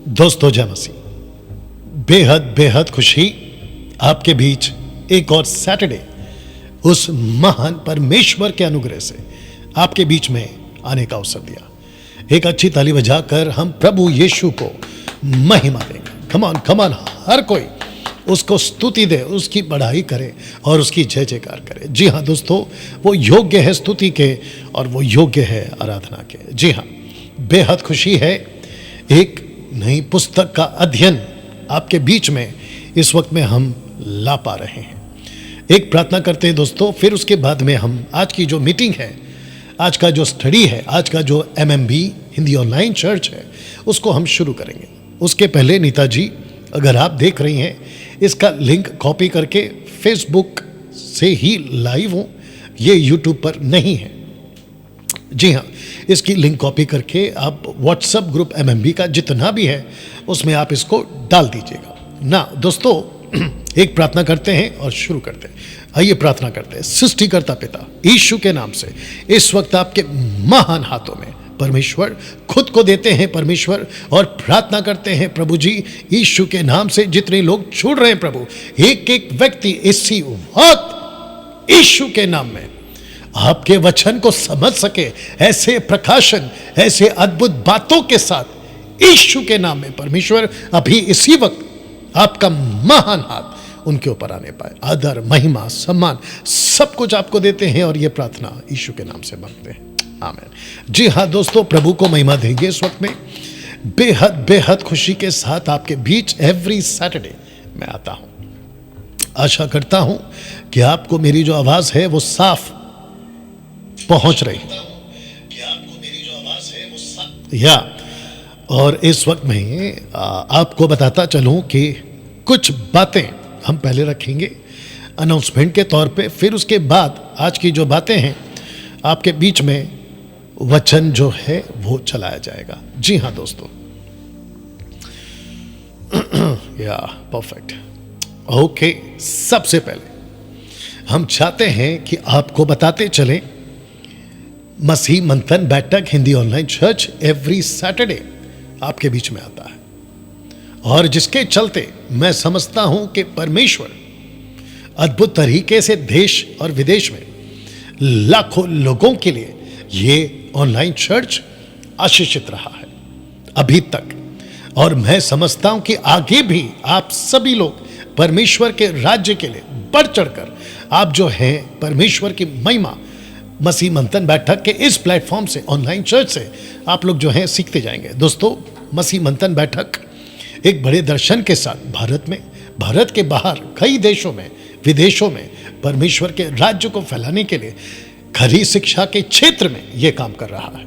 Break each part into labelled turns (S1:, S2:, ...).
S1: दोस्तों जय मसीह। बेहद बेहद खुशी आपके बीच एक और सैटरडे उस महान परमेश्वर के अनुग्रह से आपके बीच में आने का अवसर दिया। एक अच्छी ताली बजाकर हम प्रभु यीशु को महिमा देंगे। कमान हर कोई उसको स्तुति दे, उसकी बढ़ाई करे और उसकी जय जयकार करे। जी हाँ दोस्तों, वो योग्य है स्तुति के और वो योग्य है आराधना के। जी हाँ, बेहद खुशी है एक नई पुस्तक का अध्ययन आपके बीच में इस वक्त में हम ला पा रहे हैं। एक प्रार्थना करते हैं दोस्तों, फिर उसके बाद में हम आज की जो मीटिंग है, आज का जो स्टडी है, आज का जो MMB हिंदी ऑनलाइन चर्च है, उसको हम शुरू करेंगे। उसके पहले नीता जी, अगर आप देख रही हैं, इसका लिंक कॉपी करके फेसबुक से ही लाइव हो, ये यूट्यूब पर नहीं है। जी हाँ, इसकी लिंक कॉपी करके आप व्हाट्सएप ग्रुप MMB का जितना भी है उसमें आप इसको डाल दीजिएगा ना। दोस्तों एक प्रार्थना करते हैं और शुरू करते हैं। आइए प्रार्थना करते हैं। सृष्टिकर्ता पिता यीशु के नाम से इस वक्त आपके महान हाथों में परमेश्वर खुद को देते हैं परमेश्वर, और प्रार्थना करते हैं प्रभु जी यीशु के नाम से जितने लोग छूट रहे हैं प्रभु, एक एक व्यक्ति इसी वक्त यीशु के नाम में आपके वचन को समझ सके, ऐसे प्रकाशन, ऐसे अद्भुत बातों के साथ यीशु के नाम में परमेश्वर अभी इसी वक्त आपका महान हाथ उनके ऊपर आने पाए। आदर, महिमा, सम्मान सब कुछ आपको देते हैं और ये प्रार्थना यीशु के नाम से मांगते हैं, आमीन। जी हाँ दोस्तों, प्रभु को महिमा देंगे इस वक्त में। बेहद बेहद खुशी के साथ आपके बीच एवरी सैटरडे मैं आता हूं। आशा करता हूं कि आपको मेरी जो आवाज है वो साफ पहुंच रही या, और इस वक्त में आपको बताता चलूं कि कुछ बातें हम पहले रखेंगे अनाउंसमेंट के तौर पे, फिर उसके बाद आज की जो बातें हैं आपके बीच में वचन जो है वो चलाया जाएगा। जी हाँ दोस्तों, या परफेक्ट, ओके। सबसे पहले हम चाहते हैं कि आपको बताते चलें, मसीह मंथन बैठक Hindi online church every Saturday आपके बीच में आता है, और जिसके चलते मैं समझता हूं कि परमेश्वर अद्भुत तरीके से देश और विदेश में लाखों लोगों के लिए ये ऑनलाइन चर्च आशीषित रहा है अभी तक, और मैं समझता हूं कि आगे भी आप सभी लोग परमेश्वर के राज्य के लिए बढ़ चढ़कर आप जो हैं परमेश्वर की महिमा मसीह मंथन बैठक के इस प्लेटफॉर्म से, ऑनलाइन चर्च से आप लोग जो हैं सीखते जाएंगे। दोस्तों, मसीह मंथन बैठक एक बड़े दर्शन के साथ भारत में, भारत के बाहर कई देशों में, विदेशों में परमेश्वर के राज्य को फैलाने के लिए खरी शिक्षा के क्षेत्र में यह काम कर रहा है।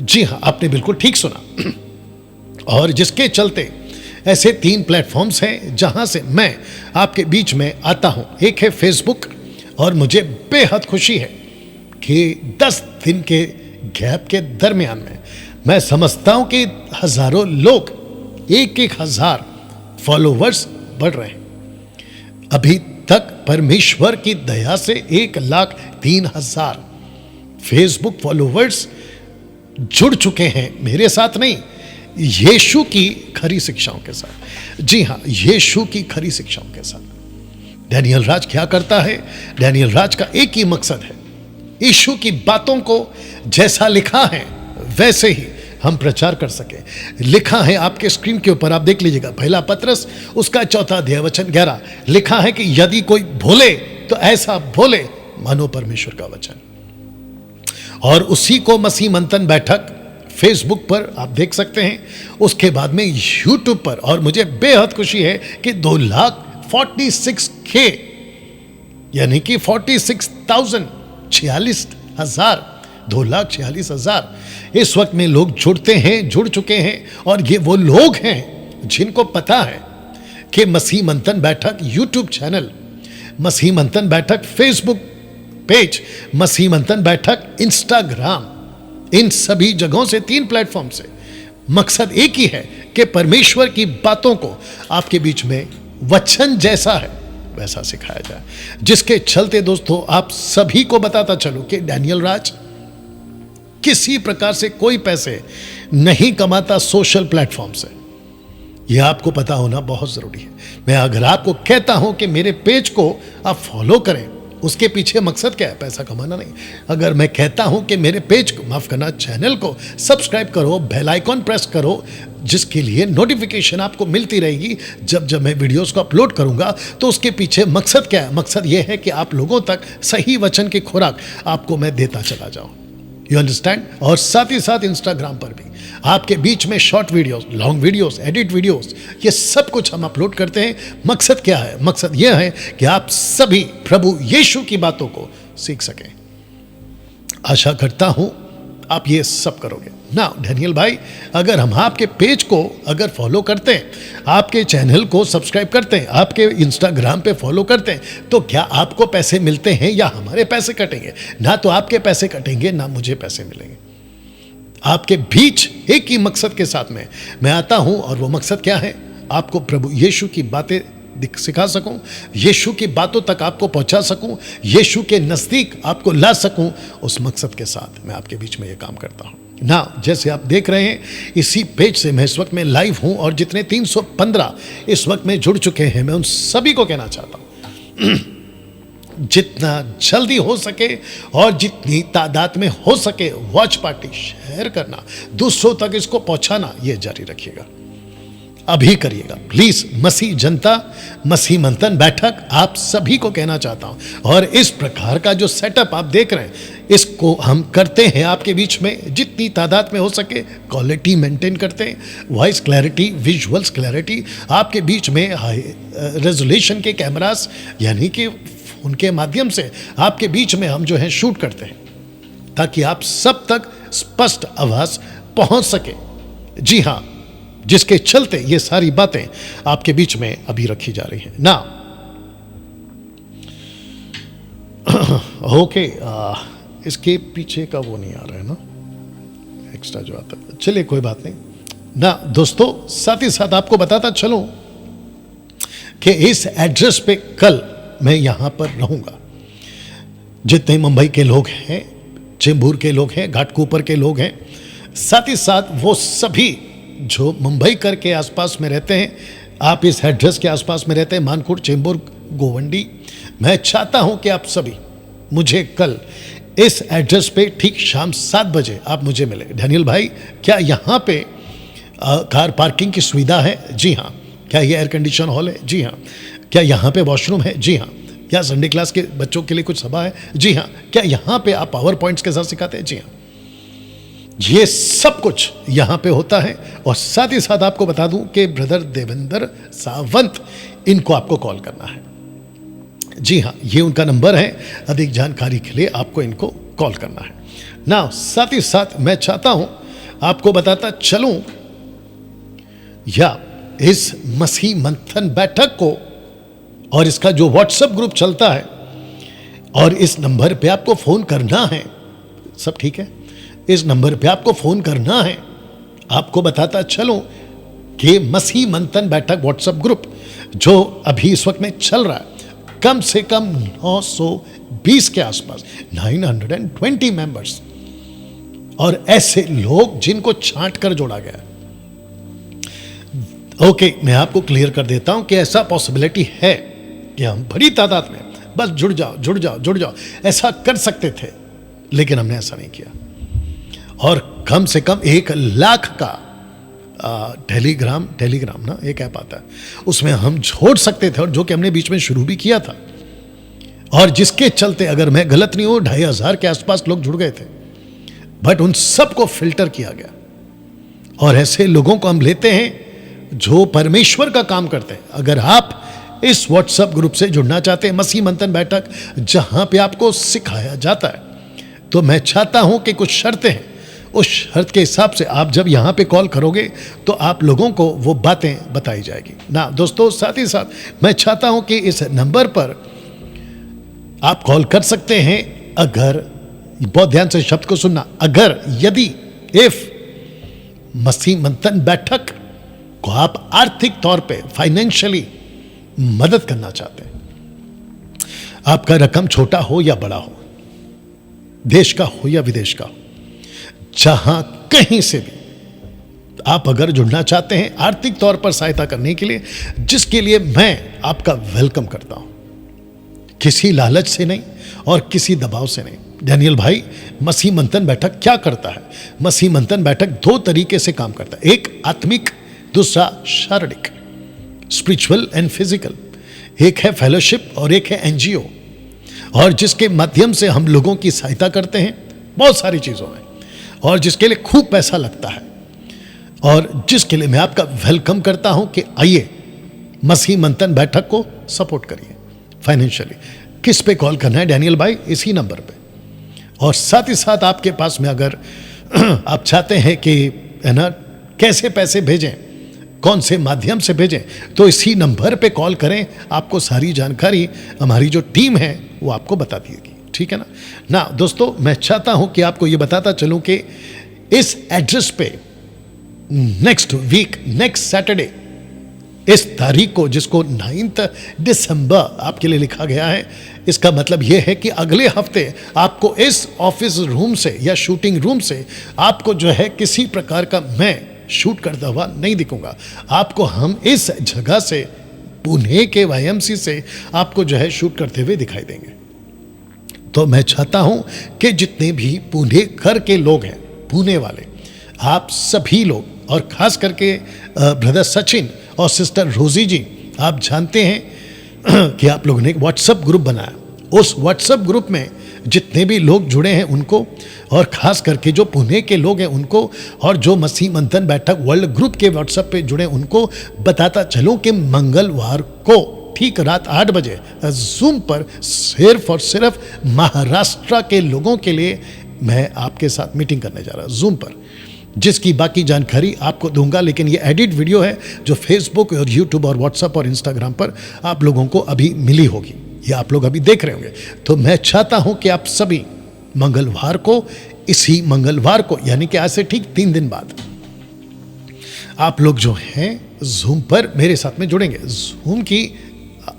S1: जी हाँ, आपने बिल्कुल ठीक सुना। और जिसके चलते ऐसे 3 प्लेटफॉर्म्स हैं जहां से मैं आपके बीच में आता हूं। एक है फेसबुक, और मुझे बेहद खुशी है कि 10 दिन के गैप के दरमियान में मैं समझता हूं कि हजारों लोग, 1,000 फॉलोवर्स बढ़ रहे हैं। अभी तक परमेश्वर की दया से 1,03,000 फेसबुक फॉलोवर्स जुड़ चुके हैं मेरे साथ नहीं, यीशु की खरी शिक्षाओं के साथ। जी हाँ, यीशु की खरी शिक्षाओं के साथ। डैनियल राज क्या करता है? डैनियल राज का एक ही मकसद है, यीशु की बातों को जैसा लिखा है वैसे ही हम प्रचार कर सके। लिखा है आपके स्क्रीन के ऊपर, आप देख लीजिएगा, पहला पत्रस उसका 4 अध्याय वचन 11 लिखा है कि यदि कोई भूले तो ऐसा भूले मानो परमेश्वर का वचन। और उसी को मसीह मंथन बैठक फेसबुक पर आप देख सकते हैं, उसके बाद में यूट्यूब पर, और मुझे बेहद खुशी है कि 2,46,000 यानी कि 46,000 46,000 2,46,000 इस वक्त में लोग जुड़ चुके हैं। और ये वो लोग हैं जिनको पता है कि मसीह मंथन बैठक यूट्यूब चैनल, मसीह मंथन बैठक फेसबुक पेज, मसीह मंथन बैठक इंस्टाग्राम, इन सभी जगहों से, 3 प्लेटफॉर्म से मकसद एक ही है कि परमेश्वर की बातों को आपके बीच में वचन जैसा है वैसा सिखाया जाए। जिसके चलते दोस्तों आप सभी को बताता चलूं कि डैनियल राज किसी प्रकार से कोई पैसे नहीं कमाता सोशल प्लेटफॉर्म से। ये आपको पता होना बहुत जरूरी है। मैं अगर आपको कहता हूं कि मेरे पेज को आप फॉलो करें, उसके पीछे मकसद क्या है? पैसा कमाना नहीं। अगर मैं कहता हूं कि मेरे पेज को, माफ करना, चैनल को सब्सक्राइब करो, बेल आइकॉन प्रेस करो, जिसके लिए नोटिफिकेशन आपको मिलती रहेगी जब जब मैं वीडियोस को अपलोड करूंगा, तो उसके पीछे मकसद क्या है? मकसद यह है कि आप लोगों तक सही वचन की खुराक आपको मैं देता चला जाऊं। You understand? और साथ ही साथ इंस्टाग्राम पर भी आपके बीच में short videos, long videos, edit videos, ये सब कुछ हम अपलोड करते हैं। मकसद क्या है? मकसद यह है कि आप सभी प्रभु यीशु की बातों को सीख सकें। आशा करता हूं आप ये सब करोगे ना। डैनियल भाई, अगर हम आपके पेज को अगर फॉलो करते हैं, आपके चैनल को सब्सक्राइब करते हैं, आपके इंस्टाग्राम पे फॉलो करते हैं, तो क्या आपको पैसे मिलते हैं या हमारे पैसे कटेंगे? ना तो आपके पैसे कटेंगे, ना मुझे पैसे मिलेंगे। आपके बीच एक ही मकसद के साथ में मैं आता हूं, और वो मकसद क्या है? आपको प्रभु यीशु की बातें सिखा सकूं, यीशु की बातों तक आपको पहुंचा सकूं, यीशु के नजदीक आपको ला सकूं। उस मकसद के साथ मैं आपके बीच में ये काम करता हूं ना। जैसे आप देख रहे हैं, इसी पेज से मैं इस वक्त में लाइव हूं, और जितने 315 इस वक्त में जुड़ चुके हैं, मैं उन सभी को कहना चाहता हूं जितना जल्दी हो सके और जितनी तादाद में हो सके वॉच पार्टी शेयर करना, दूसरों तक इसको पहुंचाना, ये जारी रखिएगा। अभी करिएगा प्लीज। मसीह जनता, मसीह मंथन बैठक आप सभी को कहना चाहता हूं। और इस प्रकार का जो सेटअप आप देख रहे हैं, इसको हम करते हैं आपके बीच में जितनी तादाद में हो सके। क्वालिटी मेंटेन करते हैं, वॉइस क्लैरिटी, विजुअल्स क्लैरिटी, आपके बीच में हाई रेजोल्यूशन के कैमरास, यानी कि उनके माध्यम से आपके बीच में हम जो है शूट करते हैं, ताकि आप सब तक स्पष्ट आवाज पहुंच सके। जी हां, जिसके चलते ये सारी बातें आपके बीच में अभी रखी जा रही हैं ना। ओके, इसके पीछे का वो नहीं आ रहा है ना, एक्स्ट्रा जो आता है। चलिए कोई बात नहीं ना दोस्तों। साथ ही साथ आपको बताता चलूं कि इस एड्रेस पे कल मैं यहां पर रहूंगा। जितने मुंबई के लोग हैं, चेंबूर के लोग हैं, घाटकोपर के लोग हैं, साथ ही साथ वो सभी जो मुंबई कर के आसपास में रहते हैं, आप इस एड्रेस के आसपास में रहते हैं, मानकोट, चेंबूर, गोवंडी, मैं चाहता हूं कि आप सभी मुझे कल इस एड्रेस पे ठीक शाम 7 बजे आप मुझे मिले। डैनियल भाई, क्या यहाँ पे कार पार्किंग की सुविधा है? जी हाँ। क्या ये एयर कंडीशन हॉल है? जी हाँ। क्या यहाँ पे वॉशरूम है? जी हाँ। क्या संडे क्लास के बच्चों के लिए कुछ सभा है? जी हाँ। क्या यहाँ पे आप पावर पॉइंट्स के साथ सिखाते हैं? जी हाँ। ये सब कुछ यहां पे होता है। और साथ ही साथ आपको बता दूं कि ब्रदर देवेंद्र सावंत, इनको आपको कॉल करना है। जी हां, ये उनका नंबर है। अधिक जानकारी के लिए आपको इनको कॉल करना है ना। साथ ही साथ मैं चाहता हूं आपको बताता चलूं, या इस मसीह मंथन बैठक को और इसका जो व्हाट्सएप ग्रुप चलता है, और इस नंबर पे आपको फोन करना है। सब ठीक है? इस नंबर पे आपको फोन करना है। आपको बताता चलूं कि मसीह मंथन बैठक व्हाट्सएप ग्रुप जो अभी इस वक्त में चल रहा है, कम से कम 920 के आसपास, 920 मेंबर्स, और ऐसे लोग जिनको छांट कर जोड़ा गया है। ओके, मैं आपको क्लियर कर देता हूं कि ऐसा पॉसिबिलिटी है कि हम बड़ी तादाद में बस जुड़ जाओ ऐसा कर सकते थे, लेकिन हमने ऐसा नहीं किया। और कम से कम 1 लाख का टेलीग्राम ना एक ऐप आता है, उसमें हम जोड़ सकते थे, और जो कि हमने बीच में शुरू भी किया था, और जिसके चलते अगर मैं गलत नहीं हूं 2500 के आसपास लोग जुड़ गए थे। बट उन सबको फिल्टर किया गया, और ऐसे लोगों को हम लेते हैं जो परमेश्वर का काम करते हैं। अगर आप इस व्हाट्सएप ग्रुप से जुड़ना चाहते हैं, मसीह मंथन बैठक जहां पे आपको सिखाया जाता है, तो मैं चाहता हूं कि कुछ शर्तें हैं। उस शर्त के हिसाब से आप जब यहां पे कॉल करोगे तो आप लोगों को वो बातें बताई जाएगी ना दोस्तों। साथ ही साथ मैं चाहता हूं कि इस नंबर पर आप कॉल कर सकते हैं। अगर, बहुत ध्यान से शब्द को सुनना, अगर, यदि, इफ मसीह मंथन बैठक को आप आर्थिक तौर पे फाइनेंशियली मदद करना चाहते हैं, आपका रकम छोटा हो या बड़ा हो, देश का हो या विदेश का हो, जहां कहीं से भी आप अगर जुड़ना चाहते हैं आर्थिक तौर पर सहायता करने के लिए, जिसके लिए मैं आपका वेलकम करता हूं, किसी लालच से नहीं और किसी दबाव से नहीं। डैनियल भाई, मसीह मंथन बैठक क्या करता है? मसीह मंथन बैठक दो तरीके से काम करता है, एक आत्मिक, दूसरा शारीरिक, स्पिरिचुअल एंड फिजिकल। एक है फेलोशिप और एक है एनजीओ, और जिसके माध्यम से हम लोगों की सहायता करते हैं बहुत सारी चीज़ों में, और जिसके लिए खूब पैसा लगता है, और जिसके लिए मैं आपका वेलकम करता हूं कि आइए मसीह मंथन बैठक को सपोर्ट करिए फाइनेंशियली। किस पे कॉल करना है डैनियल भाई? इसी नंबर पे। और साथ ही साथ आपके पास में अगर आप चाहते हैं कि है ना कैसे पैसे भेजें, कौन से माध्यम से भेजें, तो इसी नंबर पे कॉल करें। आपको सारी जानकारी हमारी जो टीम है वो आपको बता देगी, ठीक है ना दोस्तों, मैं चाहता हूं कि आपको ये बताता चलूं कि इस एड्रेस पे नेक्स्ट वीक, नेक्स्ट सैटरडे, इस तारीख को, जिसको 9 दिसंबर आपके लिए लिखा गया है, इसका मतलब यह है कि अगले हफ्ते आपको इस ऑफिस रूम से या शूटिंग रूम से आपको जो है किसी प्रकार का मैं शूट करता हुआ नहीं दिखूंगा। आपको हम इस जगह से, पुणे के वाईएमसी से आपको जो है शूट करते हुए दिखाई देंगे। तो मैं चाहता हूं कि जितने भी पुणे घर के लोग हैं, पुणे वाले, आप सभी लोग, और खास करके ब्रदर सचिन और सिस्टर रोजी जी, आप जानते हैं कि आप लोगों ने एक व्हाट्सएप ग्रुप बनाया। उस व्हाट्सएप ग्रुप में जितने भी लोग जुड़े हैं उनको, और खास करके जो पुणे के लोग हैं उनको, और जो मसीह मंथन बैठक वर्ल्ड ग्रुप के व्हाट्सएप पे जुड़े उनको बताता चलूं कि मंगलवार को ठीक रात 8 बजे जूम पर सिर्फ और सिर्फ महाराष्ट्र के लोगों के लिए मैं आपके साथ मीटिंग करने जा रहा हूं जूम पर, जिसकी बाकी जानकारी आपको दूंगा। लेकिन ये एडिट वीडियो है जो फेसबुक और यूट्यूब और व्हाट्सएप और इंस्टाग्राम पर आप लोगों को अभी मिली होगी, ये आप लोग अभी देख रहे होंगे। तो मैं चाहता हूं कि आप सभी मंगलवार को, इसी मंगलवार को, यानी कि आज से ठीक 3 दिन बाद, आप लोग जो हैं जूम पर मेरे साथ में जुड़ेंगे। जूम की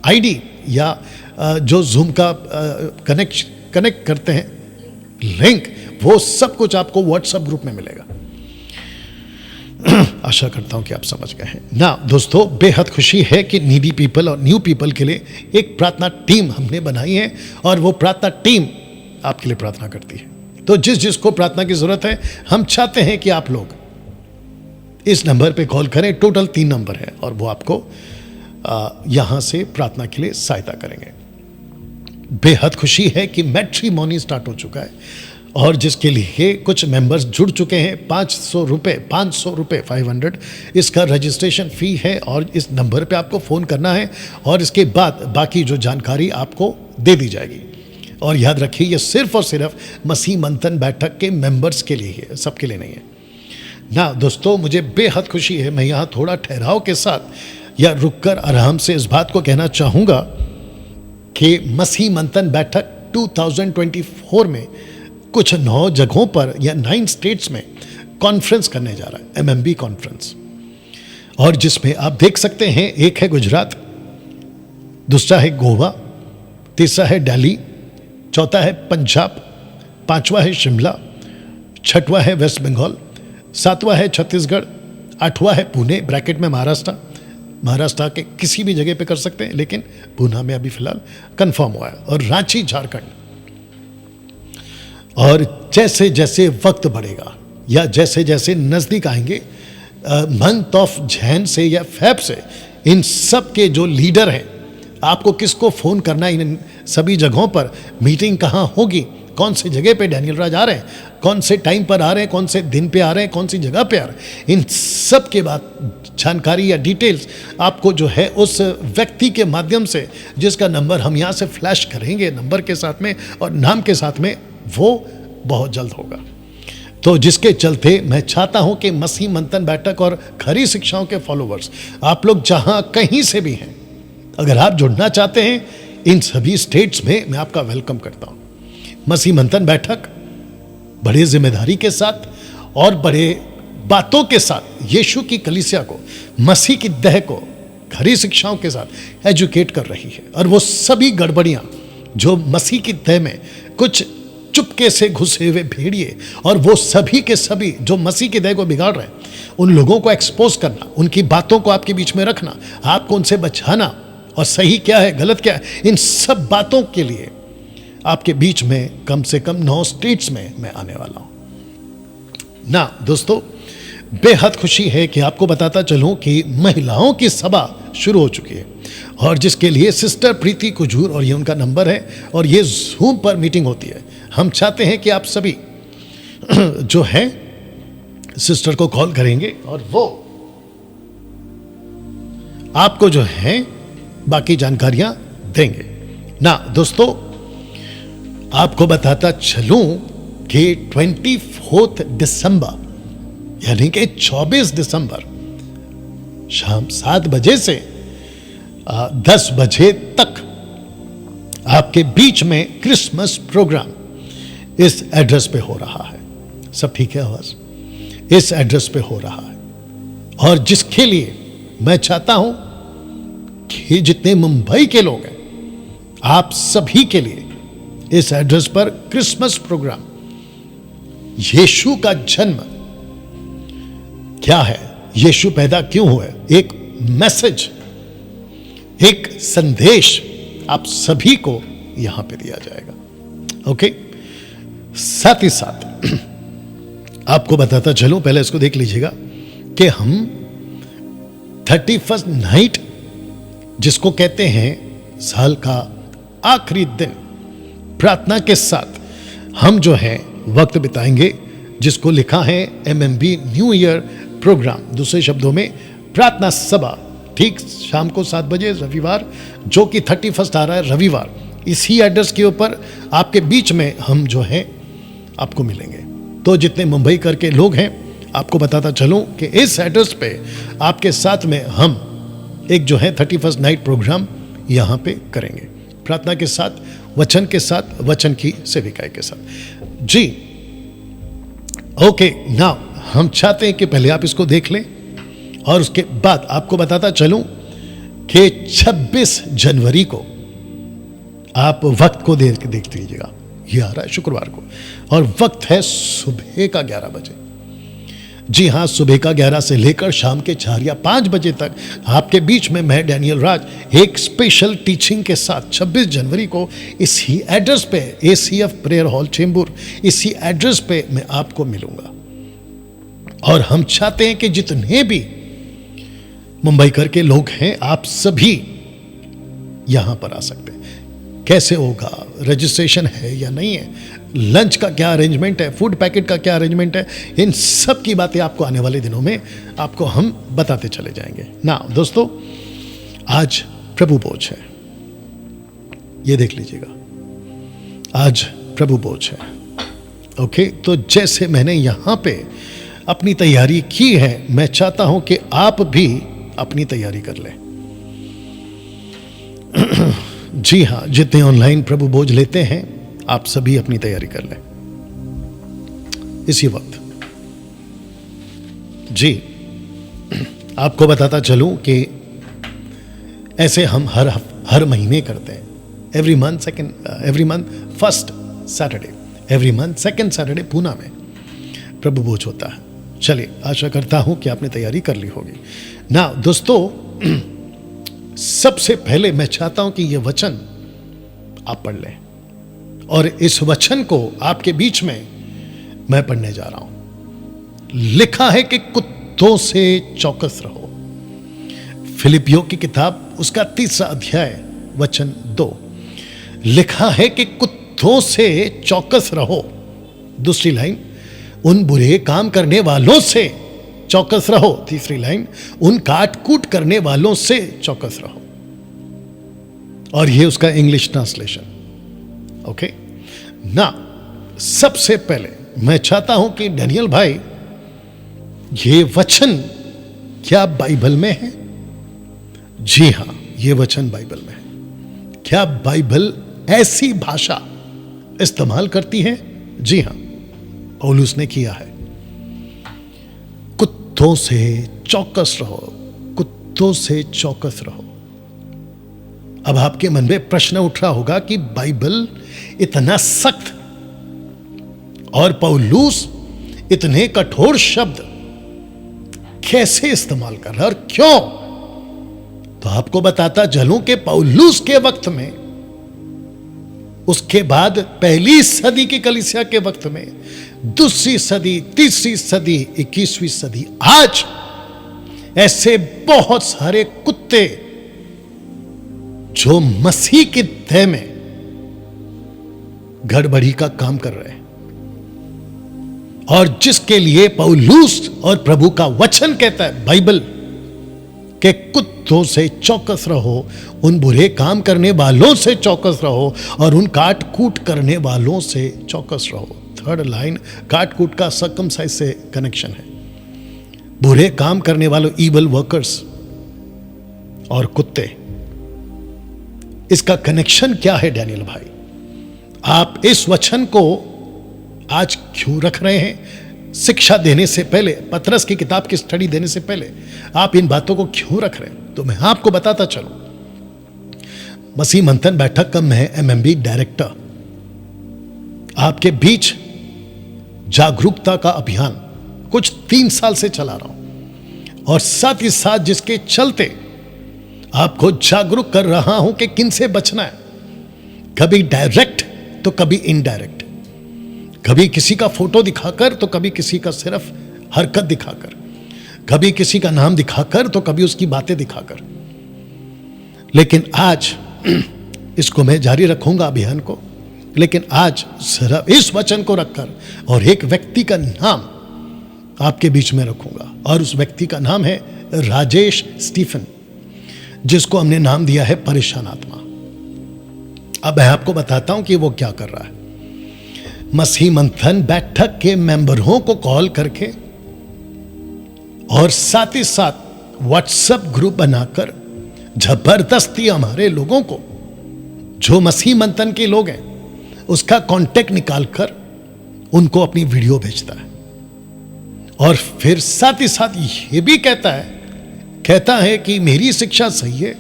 S1: आईडी या जो जूम का कनेक्ट करते हैं लिंक, वो सब कुछ आपको व्हाट्सएप ग्रुप में मिलेगा। आशा करता हूं कि आप समझ गए हैं ना दोस्तों। बेहद खुशी है कि नीडी पीपल और न्यू पीपल के लिए एक प्रार्थना टीम हमने बनाई है, और वो प्रार्थना टीम आपके लिए प्रार्थना करती है। तो जिसको प्रार्थना की जरूरत है, हम चाहते हैं कि आप लोग इस नंबर पे कॉल करें। टोटल 3 नंबर है, और वो आपको यहां से प्रार्थना के लिए सहायता करेंगे। बेहद खुशी है कि मैट्रिमोनी स्टार्ट हो चुका है, और जिसके लिए कुछ मेंबर्स जुड़ चुके हैं। 500 रुपये 500 इसका रजिस्ट्रेशन फ़ी है, और इस नंबर पे आपको फ़ोन करना है, और इसके बाद बाकी जो जानकारी आपको दे दी जाएगी। और याद रखिए, ये सिर्फ और सिर्फ मसीह मंथन बैठक के मेंबर्स के लिए है, सबके लिए नहीं है ना दोस्तों। मुझे बेहद खुशी है, मैं यहाँ थोड़ा ठहराव के साथ या रुककर आराम से इस बात को कहना चाहूँगा कि मसीह मंथन बैठक 2024 में कुछ 9 जगहों पर या 9 स्टेट्स में कॉन्फ्रेंस करने जा रहा है, एमएमबी कॉन्फ्रेंस। और जिसमें आप देख सकते हैं, एक है गुजरात, दूसरा है गोवा, तीसरा है दिल्ली, चौथा है पंजाब, 5वां है शिमला, 6वां है वेस्ट बंगाल, 7वां है छत्तीसगढ़, 8वां है पुणे ब्रैकेट में महाराष्ट्र के किसी भी जगह पे कर सकते हैं, लेकिन पुणे में अभी फिलहाल कंफर्म हुआ है, और रांची झारखंड। और जैसे जैसे वक्त बढ़ेगा या जैसे जैसे नज़दीक आएंगे मंथ ऑफ जैन से या फेब से, इन सब के जो लीडर हैं, आपको किसको फ़ोन करना है, इन सभी जगहों पर मीटिंग कहाँ होगी, कौन सी जगह पे डैनियल राज आ रहे हैं, कौन से टाइम पर आ रहे हैं, कौन से दिन पे आ रहे हैं, कौन सी जगह पे आ रहे हैं, इन सब के बाद जानकारी या डिटेल्स आपको जो है उस व्यक्ति के माध्यम से, जिसका नंबर हम यहाँ से फ्लैश करेंगे नंबर के साथ में और नाम के साथ में, वो बहुत जल्द होगा। तो जिसके चलते मैं चाहता हूं कि मसीह मंथन बैठक और खरी शिक्षाओं के फॉलोवर्स, आप लोग जहां कहीं से भी हैं, अगर आप जुड़ना चाहते हैं इन सभी स्टेट्स में, मैं आपका वेलकम करता हूं। मसीह मंथन बैठक बड़े जिम्मेदारी के साथ और बड़े बातों के साथ यीशु की कलीसिया को, मसीह की देह को खरी शिक्षाओं के साथ एजुकेट कर रही है। और वो सभी गड़बड़ियां जो मसीह की देह में कुछ चुपके से घुसे हुए भेड़िए, और वो सभी के सभी जो मसीह की देह को बिगाड़ रहे हैं, उन लोगों को एक्सपोज करना, उनकी बातों को आपके बीच में रखना, आपको उनसे बचाना, और सही क्या है गलत क्या है, इन सब बातों के लिए आपके बीच में कम से कम 9 स्टेट्स में मैं आने वाला हूं ना। दोस्तों, बेहद खुशी है कि आपको बताता चलूं कि महिलाओं की सभा शुरू हो चुकी है, और जिसके लिए सिस्टर प्रीति कुजूर, और ये उनका नंबर है, और ये जूम पर मीटिंग होती है। हम चाहते हैं कि आप सभी जो है सिस्टर को कॉल करेंगे और वो आपको जो है बाकी जानकारियां देंगे ना। दोस्तों, आपको बताता चलूं कि 24 दिसंबर यानी कि 24 दिसंबर शाम 7 बजे से 10 बजे तक आपके बीच में क्रिसमस प्रोग्राम इस एड्रेस पे हो रहा है। सब ठीक है आवाज? इस एड्रेस पे हो रहा है, और जिसके लिए मैं चाहता हूं कि जितने मुंबई के लोग हैं, आप सभी के लिए इस एड्रेस पर क्रिसमस प्रोग्राम, यीशु का जन्म क्या है, यीशु पैदा क्यों हुए, एक मैसेज, एक संदेश आप सभी को यहां पे दिया जाएगा। ओके, साथ ही साथ आपको बताता चलूं, पहले इसको देख लीजिएगा कि हम 31st नाइट, जिसको कहते हैं साल का आखिरी दिन, प्रार्थना के साथ हम जो है वक्त बिताएंगे, जिसको लिखा है MMB न्यू ईयर प्रोग्राम, दूसरे शब्दों में प्रार्थना सभा, ठीक शाम को 7 बजे रविवार, जो कि 31st आ रहा है रविवार। इसी एड्रेस के ऊपर आपके बीच में हम जो है आपको मिलेंगे। तो जितने मुंबई करके लोग हैं, आपको बताता चलूं कि इस एड्रेस पे आपके साथ में हम एक जो है 31st नाइट प्रोग्राम यहां पे करेंगे, प्रार्थना के साथ, वचन के साथ, वचन की सेविकाएं के साथ। जी ओके, नाउ हम चाहते हैं कि पहले आप इसको देख लें, और उसके बाद आपको बताता चलूं कि 26 जनवरी को आप वक्त को देख लीजिएगा, ये आ रहा है शुक्रवार को, और वक्त है सुबह का 11 बजे। जी हाँ, सुबह का 11 से लेकर शाम के 4 या 5 बजे तक आपके बीच में मैं डैनियल राज एक स्पेशल टीचिंग के साथ 26 जनवरी को इसी एड्रेस पे, ACF प्रेयर हॉल चेंबूर, इसी एड्रेस पे मैं आपको मिलूंगा। और हम चाहते हैं कि जितने भी मुंबई करके लोग हैं, आप सभी यहां पर आ सकते हैं। कैसे होगा, रजिस्ट्रेशन है या नहीं है, लंच का क्या अरेंजमेंट है, फूड पैकेट का क्या अरेंजमेंट है, इन सब की बातें आपको आने वाले दिनों में आपको हम बताते चले जाएंगे ना। दोस्तों, आज प्रभु भोज है, ये देख लीजिएगा, आज प्रभु भोज है। ओके, तो जैसे मैंने यहां पे अपनी तैयारी की है, मैं चाहता हूं कि आप भी अपनी तैयारी कर लें। जी हाँ, जितने ऑनलाइन प्रभु भोज लेते हैं, आप सभी अपनी तैयारी कर लें इसी वक्त। जी, आपको बताता चलूं कि ऐसे हम हर महीने करते हैं, every month first Saturday, every month second Saturday Poona में प्रभु भोज होता है। चलिए, आशा करता हूं कि आपने तैयारी कर ली होगी ना। दोस्तों, सबसे पहले मैं चाहता हूं कि यह वचन आप पढ़ लें, और इस वचन को आपके बीच में मैं पढ़ने जा रहा हूं। लिखा है कि कुत्तों से चौकस रहो। फिलिपियों की किताब उसका 3रा अध्याय वचन 2, लिखा है कि कुत्तों से चौकस रहो। दूसरी लाइन, उन बुरे काम करने वालों से चौकस रहो। तीसरी लाइन, उन काट-कूट करने वालों से चौकस रहो। और ये उसका इंग्लिश ट्रांसलेशन। ओके ना, सबसे पहले मैं चाहता हूं कि डैनियल भाई, ये वचन क्या बाइबल में है? जी हां, ये वचन बाइबल में है। क्या बाइबल ऐसी भाषा इस्तेमाल करती है? जी हां, पौलुस ने किया है। कुत्तों से चौकस रहो, कुत्तों से चौकस रहो। अब आपके मन में प्रश्न उठ रहा होगा कि बाइबल इतना सख्त और पौलुस इतने कठोर शब्द कैसे इस्तेमाल कर रहा है और क्यों, तो आपको बताता चलूं कि पौलुस के वक्त में, उसके बाद पहली सदी की कलीसिया के वक्त में, दूसरी सदी, तीसरी सदी, 21वीं सदी, आज ऐसे बहुत सारे कुत्ते जो मसीह के देह में गड़बड़ी का काम कर रहे हैं, और जिसके लिए पौलुस और प्रभु का वचन कहता है, बाइबल, के कुत्तों से चौकस रहो, उन बुरे काम करने वालों से चौकस रहो और उन काट कूट करने वालों से चौकस रहो। थर्ड लाइन काट कूट का सर्कमसाइज से कनेक्शन है। बुरे काम करने वालों, ईवल वर्कर्स और कुत्ते, इसका कनेक्शन क्या है डैनियल भाई? आप इस वचन को आज क्यों रख रहे हैं? शिक्षा देने से पहले, पतरस की किताब की स्टडी देने से पहले आप इन बातों को क्यों रख रहे हैं, तो मैं आपको बताता चलूं। मसीह मंथन बैठक का मैं एमएमबी डायरेक्टर आपके बीच जागरूकता का अभियान कुछ 3 साल से चला रहा हूं, और साथ ही साथ जिसके चलते आपको जागरूक कर रहा हूं कि किन से बचना है, कभी डायरेक्ट तो कभी इनडायरेक्ट, कभी किसी का फोटो दिखाकर तो कभी किसी का सिर्फ हरकत दिखाकर, कभी किसी का नाम दिखाकर तो कभी उसकी बातें दिखाकर। लेकिन आज इसको मैं जारी रखूंगा अभियान को, लेकिन आज सिर्फ इस वचन को रखकर और एक व्यक्ति का नाम आपके बीच में रखूंगा, और उस व्यक्ति का नाम है राजेश स्टीफन, जिसको हमने नाम दिया है परेशान आत्मा। अब मैं आपको बताता हूं कि वो क्या कर रहा है। मसीह मंथन बैठक के मेंबरों को कॉल करके और साथ ही साथ व्हाट्सएप ग्रुप बनाकर जबरदस्ती हमारे लोगों को, जो मसीह मंथन के लोग हैं, उसका कांटेक्ट निकालकर उनको अपनी वीडियो भेजता है, और फिर साथ ही साथ ये भी कहता है कि मेरी शिक्षा सही है,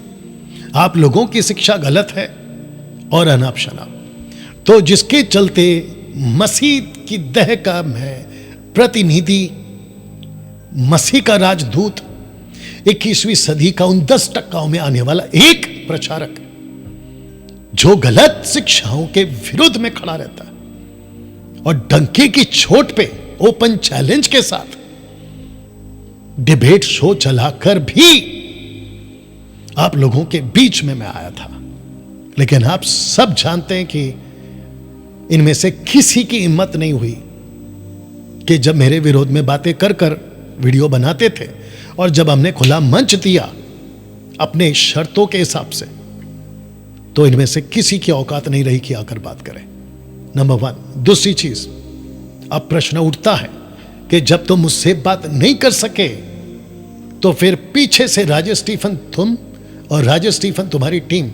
S1: आप लोगों की शिक्षा गलत है, और अनाप शनाप। तो जिसके चलते मसीह की देह का मैं प्रतिनिधि, मसीह का राजदूत, 21वीं सदी का उन 10% में आने वाला एक प्रचारक, जो गलत शिक्षाओं के विरुद्ध में खड़ा रहता है और डंके की चोट पे ओपन चैलेंज के साथ डिबेट शो चलाकर भी आप लोगों के बीच में मैं आया था। लेकिन आप सब जानते हैं कि इनमें से किसी की हिम्मत नहीं हुई कि जब मेरे विरोध में बातें कर वीडियो बनाते थे, और जब हमने खुला मंच दिया अपने शर्तों के हिसाब से, तो इनमें से किसी की औकात नहीं रही कि आकर बात करें। नंबर 1। दूसरी चीज, अब प्रश्न उठता है कि जब तुम मुझसे बात नहीं कर सके, तो फिर पीछे से राजेश स्टीफन, तुम और राजेश स्टीफन तुम्हारी टीम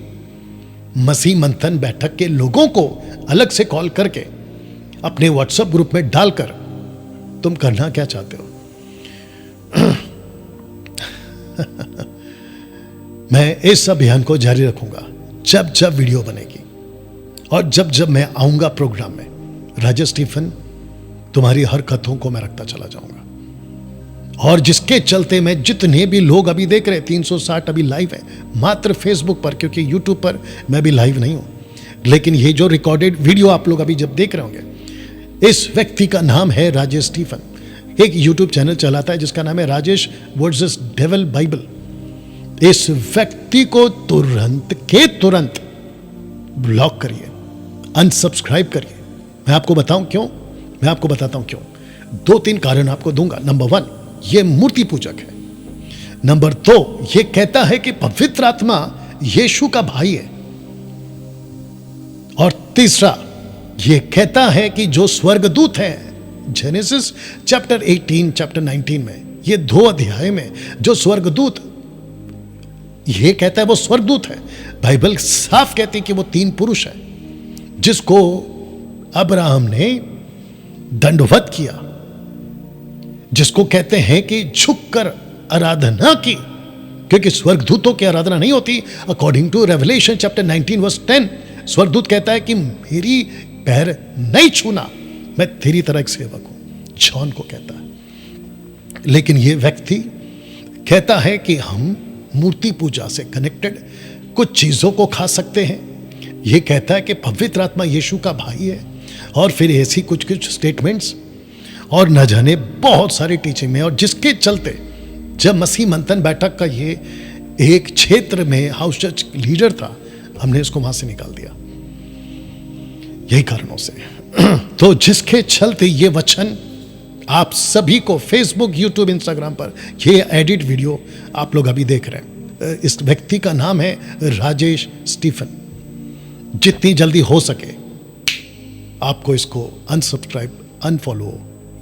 S1: मसीह मंथन बैठक के लोगों को अलग से कॉल करके अपने व्हाट्सएप ग्रुप में डालकर तुम करना क्या चाहते हो? मैं इस अभियान को जारी रखूंगा जब जब वीडियो बनेगी, और जब जब मैं आऊंगा प्रोग्राम में, राजेश स्टीफन, तुम्हारी हर कथों को मैं रखता चला जाऊंगा। और जिसके चलते मैं जितने भी लोग अभी देख रहे हैं, 360 अभी लाइव है मात्र फेसबुक पर, क्योंकि यूट्यूब पर मैं भी लाइव नहीं हूं, लेकिन ये जो रिकॉर्डेड वीडियो आप लोग अभी जब देख रहे होंगे, इस व्यक्ति का नाम है राजेश स्टीफन। एक यूट्यूब चैनल चलाता है जिसका नाम है राजेश वर्सेस डेविल बाइबल। इस व्यक्ति को तुरंत के तुरंत ब्लॉक करिए, अनसब्सक्राइब करिए। मैं आपको बताऊं क्यों, मैं आपको बताता हूं क्यों। 2-3 कारण आपको दूंगा। नंबर 1, ये मूर्ति पूजक है। नंबर 2, ये कहता है कि पवित्र आत्मा यीशु का भाई है। और तीसरा, ये कहता है कि जो स्वर्गदूत है, जेनेसिस चैप्टर 18, चैप्टर 19 में, ये 2 अध्याय में जो स्वर्गदूत ये कहता है वो स्वर्गदूत है। बाइबल साफ कहती है कि वो 3 पुरुष है जिसको अब्राहम ने दंडवत किया, जिसको कहते हैं कि झुककर आराधना की, क्योंकि स्वर्गदूतों की आराधना नहीं होती। According to Revelation chapter 19 verse 10, स्वर्गदूत कहता है कि मेरी पैर नहीं छूना, मैं तेरी तरह एक सेवक हूं, जॉन को कहता है। लेकिन ये व्यक्ति कहता है कि हम मूर्ति पूजा से कनेक्टेड कुछ चीजों को खा सकते हैं। यह कहता है कि पवित्र आत्मा यीशु का भाई है, और फिर ऐसी कुछ कुछ स्टेटमेंट्स और न जाने बहुत सारी टीचिंग में, और जिसके चलते जब मसीह मंथन बैठक का ये एक क्षेत्र में हाउस चर्च लीडर था, हमने इसको वहां से निकाल दिया यही कारणों से। तो जिसके चलते ये वचन आप सभी को फेसबुक, यूट्यूब, इंस्टाग्राम पर ये एडिट वीडियो आप लोग अभी देख रहे हैं। इस व्यक्ति का नाम है राजेश स्टीफन। जितनी जल्दी हो सके आपको इसको अनसब्सक्राइब, अनफॉलो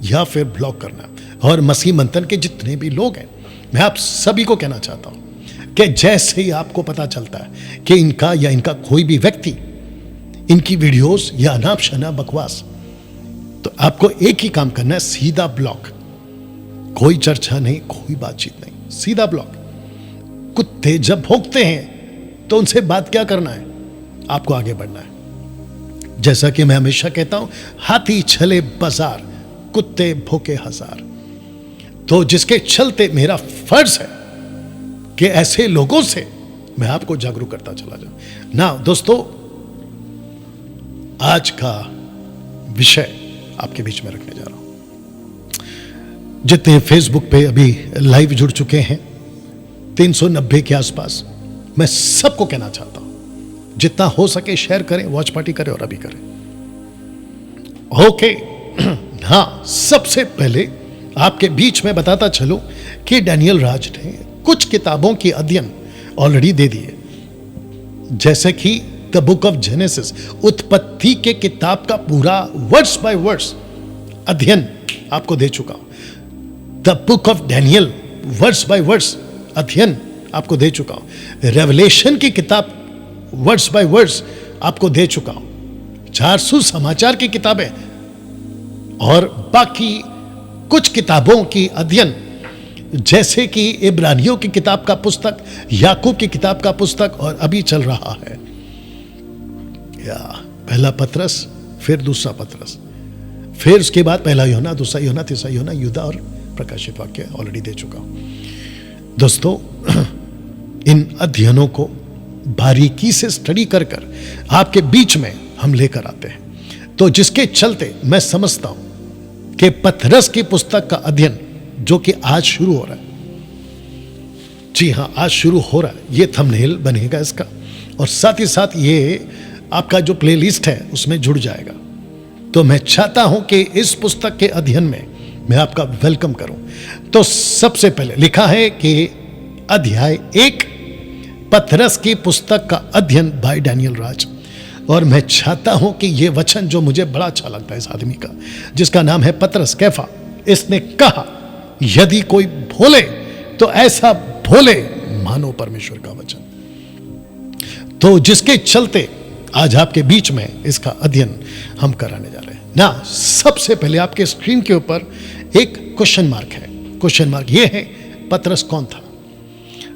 S1: या फिर ब्लॉक करना। और मसीह मंथन के जितने भी लोग हैं, मैं आप सभी को कहना चाहता हूं कि जैसे ही आपको पता चलता है कि इनका या इनका कोई भी व्यक्ति इनकी वीडियोस या अनाप शनाप बकवास, तो आपको एक ही काम करना है, सीधा ब्लॉक। कोई चर्चा नहीं, कोई बातचीत नहीं, सीधा ब्लॉक। कुत्ते जब भौंकते हैं तो उनसे बात क्या करना है, आपको आगे बढ़ना है। जैसा कि मैं हमेशा कहता हूं, हाथी चले बाजार, कुत्ते भौंके हजार। तो जिसके चलते मेरा फर्ज है कि ऐसे लोगों से मैं आपको जागरूक करता चला जाऊं ना। दोस्तों, आज का विषय आपके बीच में रखने जा रहा हूं। जितने फेसबुक पे अभी लाइव जुड़ चुके हैं 390 के आसपास, मैं सबको कहना चाहता हूं जितना हो सके शेयर करें, वॉच पार्टी करें और अभी करें। ओके। हाँ, सबसे पहले आपके बीच में बताता चलो कि डैनियल राज ने कुछ किताबों की अध्ययन ऑलरेडी दे दिए, जैसे कि द बुक ऑफ जेनेसिस, उत्पत्ति के किताब का पूरा वर्स बाय वर्स अध्ययन आपको दे चुका हूं। The book of Daniel verse by verse अध्ययन आपको दे चुका हूं। रेवलेशन की किताब वर्स बाय वर्स आपको दे चुका हूं। 400 समाचार की किताबें और बाकी कुछ किताबों की अध्ययन, जैसे कि इब्रानियों की किताब का पुस्तक, याकूब की किताब का पुस्तक, और अभी चल रहा है या पहला पतरस, फिर दूसरा पतरस, फिर उसके बाद पहला यूहन्ना, दूसरा यूहन्ना, तीसरा यूहन्ना, यूदा और प्रकाशित वाक्य ऑलरेडी दे चुका हूं। दोस्तों, इन अध्ययनों को बारीकी से स्टडी कर आपके बीच में हम लेकर आते हैं। तो जिसके चलते मैं समझता हूं कि पतरस की पुस्तक का अध्ययन जो कि आज शुरू हो रहा है, जी हां, आज शुरू हो रहा है, ये थंबनेल बनेगा इसका, और साथ ही साथ ये आपका जो प्लेलिस्ट है उसमें जुड़ जाएगा। तो मैं चाहता हूं कि इस पुस्तक के अध्ययन में मैं आपका वेलकम करूं। तो सबसे पहले लिखा है कि अध्याय 1, पतरस की पुस्तक का अध्ययन बाय डैनियल राज। और मैं चाहता हूं कि यह वचन जो मुझे बड़ा अच्छा लगता है इस आदमी का, जिसका नाम है पतरस कैफा, इसने कहा, यदि कोई भोले तो ऐसा भोले मानो परमेश्वर का वचन। तो जिसके चलते आज आपके बीच में इसका अध्ययन हम कराने जा रहे हैं ना। सबसे पहले आपके स्क्रीन के ऊपर एक क्वेश्चन मार्क है। क्वेश्चन मार्क ये है, पतरस कौन था?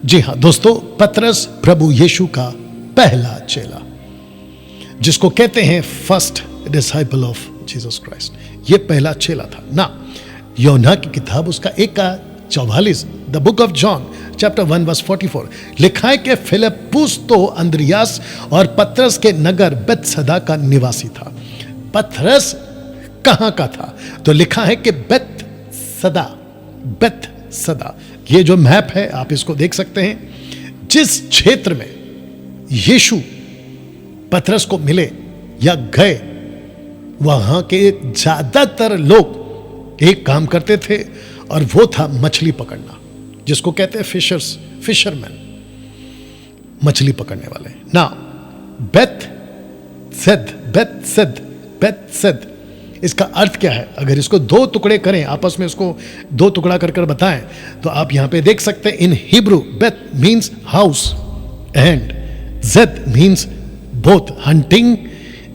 S1: जी हां दोस्तों, पतरस प्रभु यीशु का पहला चेला, जिसको कहते हैं first disciple of Jesus Christ. ये पहला चेला था ना। यूहन्ना की किताब उसका 1:44, the book of John chapter 1 verse 44 लिखा है कि फिलिप्पुस तो अंद्रियास और पतरस के नगर बेतसदा का निवासी था। पतरस कहां का था? तो लिखा है कि बेतसदा, बेतसदा। ये जो मैप है आप इसको देख सकते हैं। जिस क्षेत्र में यीशु पतरस को मिले या गए, वहां के ज्यादातर लोग एक काम करते थे और वो था मछली पकड़ना, जिसको कहते हैं फिशरमैन, मछली पकड़ने वाले ना। बेतसद, इसका अर्थ क्या है? अगर इसको दो टुकड़े करें, आपस में इसको दो टुकड़ा कर बताएं, तो आप यहां पे देख सकते हैं। इन हिब्रू बेत मीन्स हाउस एंड जेद means both hunting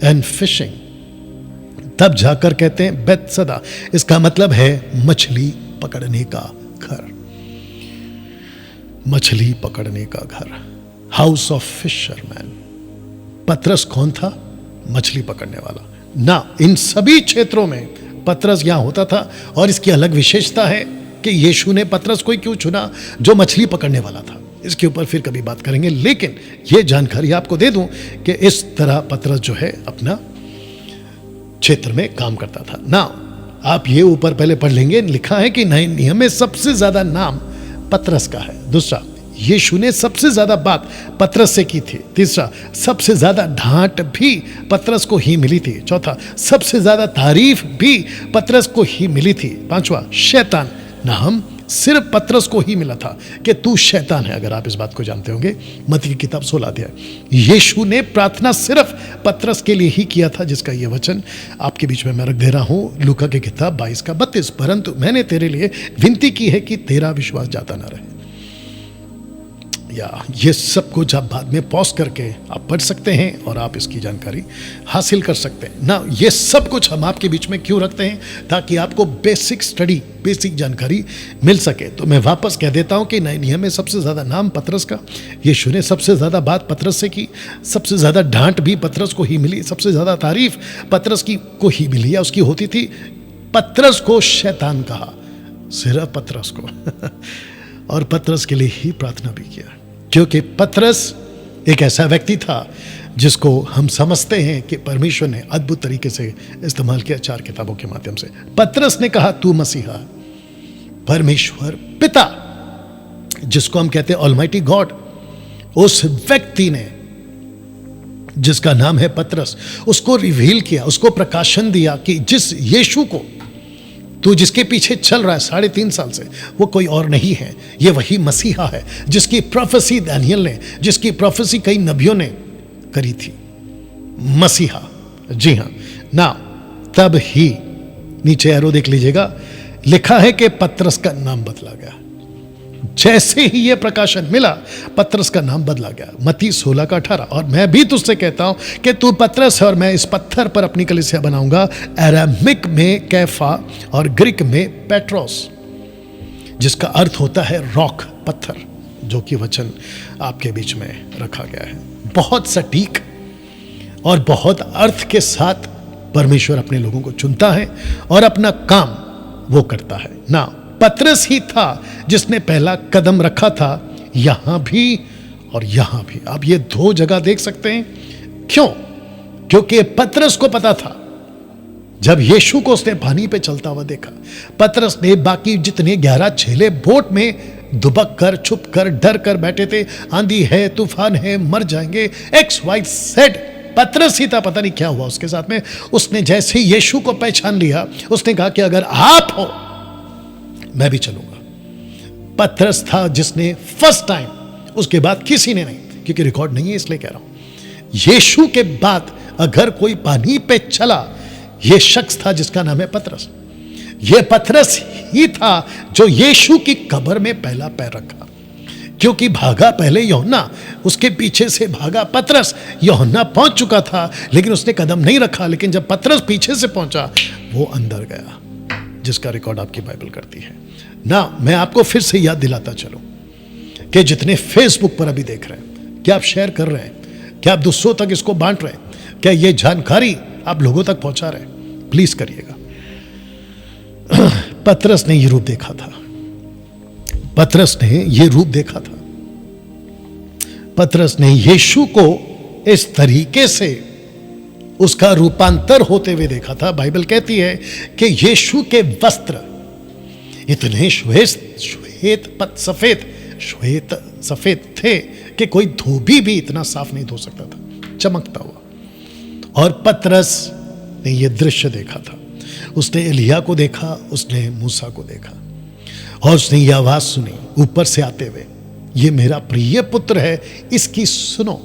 S1: and fishing. तब जाकर कहते हैं बेतसदा। इसका मतलब है मछली पकड़ने का घर, मछली पकड़ने का घर, हाउस ऑफ फिशरमैन। पतरस कौन था? मछली पकड़ने वाला ना। इन सभी क्षेत्रों में पतरस यहां होता था। और इसकी अलग विशेषता है, कि यीशु ने पतरस को क्यों चुना जो मछली पकड़ने वाला था, इसके ऊपर फिर कभी बात करेंगे। लेकिन ये जानकारी आपको दे दूं कि इस तरह पतरस जो है अपना क्षेत्र में काम करता था ना। आप ये ऊपर पहले पढ़ लेंगे, लिखा है कि नए नियम में सबसे ज्यादा नाम पतरस का है। दूसरा, यीशु ने सबसे ज्यादा बात पतरस से की थी। तीसरा, सबसे ज्यादा डांट भी पतरस को ही मिली थी। चौथा, सबसे ज्यादा तारीफ भी पतरस को ही मिली थी। पांचवा, शैतान नाम सिर्फ पतरस को ही मिला था कि तू शैतान है, अगर आप इस बात को जानते होंगे। मत्ती की किताब 16 अध्याय। यीशु ने प्रार्थना सिर्फ पतरस के लिए ही किया था, जिसका यह वचन आपके बीच में मैं रख दे रहा हूं, लूका की किताब 22 का 32। परंतु मैंने तेरे लिए विनती की है कि तेरा विश्वास जाता ना रहे। या ये सब कुछ आप बाद में पॉज करके आप पढ़ सकते हैं और आप इसकी जानकारी हासिल कर सकते हैं ना। ये सब कुछ हम आपके बीच में क्यों रखते हैं, ताकि आपको बेसिक स्टडी, बेसिक जानकारी मिल सके। तो मैं वापस कह देता हूं कि नए नियम में सबसे ज्यादा नाम पतरस का, यीशु ने सबसे ज्यादा बात पतरस से की, सबसे ज्यादा डांट भी पतरस को ही मिली, सबसे ज्यादा तारीफ पतरस की को ही मिली या उसकी होती थी। पतरस को शैतान कहा, सिर्फ पतरस को और पतरस के लिए ही प्रार्थना भी किया, क्योंकि पतरस एक ऐसा व्यक्ति था जिसको हम समझते हैं कि परमेश्वर ने अद्भुत तरीके से इस्तेमाल किया 4 किताबों के माध्यम से। पतरस ने कहा तू मसीहा, परमेश्वर पिता जिसको हम कहते हैं ऑलमाइटी गॉड, उस व्यक्ति ने जिसका नाम है पतरस, उसको रिवील किया, उसको प्रकाशन दिया कि जिस यीशु को तू जिसके पीछे चल रहा है 3.5 साल से, वो कोई और नहीं है, ये वही मसीहा है जिसकी प्रोफेसी दानियल ने, जिसकी प्रोफेसी कई नबियों ने करी थी। मसीहा, जी हां ना। तब ही नीचे एरो देख लीजिएगा, लिखा है कि पतरस का नाम बदला गया। जैसे ही यह प्रकाशन मिला, पतरस का नाम बदला गया। मत्ती 16 का 18। और मैं भी तुझसे कहता हूं कि तू पतरस है और मैं इस पत्थर पर अपनी कलीसिया बनाऊंगा। अरामिक में कैफा और ग्रीक में पेट्रोस, जिसका अर्थ होता है रॉक, पत्थर, जो कि वचन आपके बीच में रखा गया है। बहुत सटीक और बहुत अर्थ के साथ परमेश्वर अपने लोगों को चुनता है और अपना काम वो करता है ना। पतरस ही था जिसने पहला कदम रखा था, यहां भी और यहां भी। आप ये 2 जगह देख सकते हैं। क्यों? क्योंकि पतरस को पता था, जब यीशु को उसने पानी पे चलता हुआ देखा, पतरस ने बाकी जितने 11 चेले बोट में दुबक कर, छुप कर, डर कर बैठे थे, आंधी है, तूफान है, मर जाएंगे, XYZ। पतरस ही था, पता नहीं क्या हुआ उसके साथ में। उसने जैसे ही यीशु को पहचान लिया, उसने कहा कि अगर आप हो मैं भी चलूंगा। पतरस था जिसने फर्स्ट टाइम, उसके बाद किसी ने नहीं, क्योंकि रिकॉर्ड नहीं है इसलिए कह रहा हूं, यीशु के बाद अगर कोई पानी पे चला, यह शख्स था जिसका नाम है पतरस। यह पतरस ही था जो यीशु की कब्र में पहला पैर रखा, क्योंकि भागा पहले यूहन्ना, उसके पीछे से भागा पतरस। यूहन्ना पहुंच चुका था लेकिन उसने कदम नहीं रखा, लेकिन जब पतरस पीछे से पहुंचा, वो अंदर गया, जिसका रिकॉर्ड आपकी बाइबल करती है ना। मैं आपको फिर से याद दिलाता चलूं कि जितने फेसबुक पर अभी देख रहे हैं, क्या आप शेयर कर रहे हैं, क्या आप दूसरों तक इसको बांट रहे हैं, क्या ये जानकारी आप लोगों तक पहुंचा रहे हैं, प्लीज करिएगा। पतरस ने ये रूप देखा था, पतरस ने ये रूप देखा था। पतरस ने यीशु को इस तरीके से उसका रूपांतर होते हुए देखा था। बाइबल कहती है कि यीशु के वस्त्र इतने सफेद थे कि कोई धोबी भी इतना साफ नहीं धो सकता था, चमकता हुआ। और पतरस ने यह दृश्य देखा था। उसने एलिया को देखा, उसने मूसा को देखा, और उसने यह आवाज सुनी ऊपर से आते हुए, ये मेरा प्रिय पुत्र है, इसकी सुनो,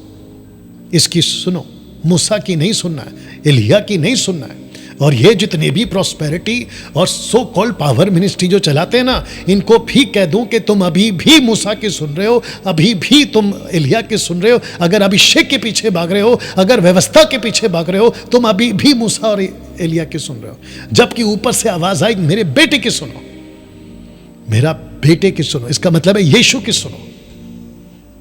S1: इसकी सुनो। मूसा की नहीं सुनना है, एलिया की नहीं सुनना है। और ये जितने भी प्रॉस्पेरिटी और सो कॉल्ड पावर मिनिस्ट्री जो चलाते हैं ना, इनको भी कह दूं कि तुम अभी भी मूसा की सुन रहे हो, अभी भी तुम एलिया की सुन रहे हो। अगर अभिषेक के पीछे भाग रहे हो, अगर व्यवस्था के पीछे भाग रहे हो, तुम अभी भी मूसा और एलिया की सुन रहे हो। जबकि ऊपर से आवाज आई, मेरे बेटे की सुनो, मेरा बेटे की सुनो। इसका मतलब है यीशु की सुनो।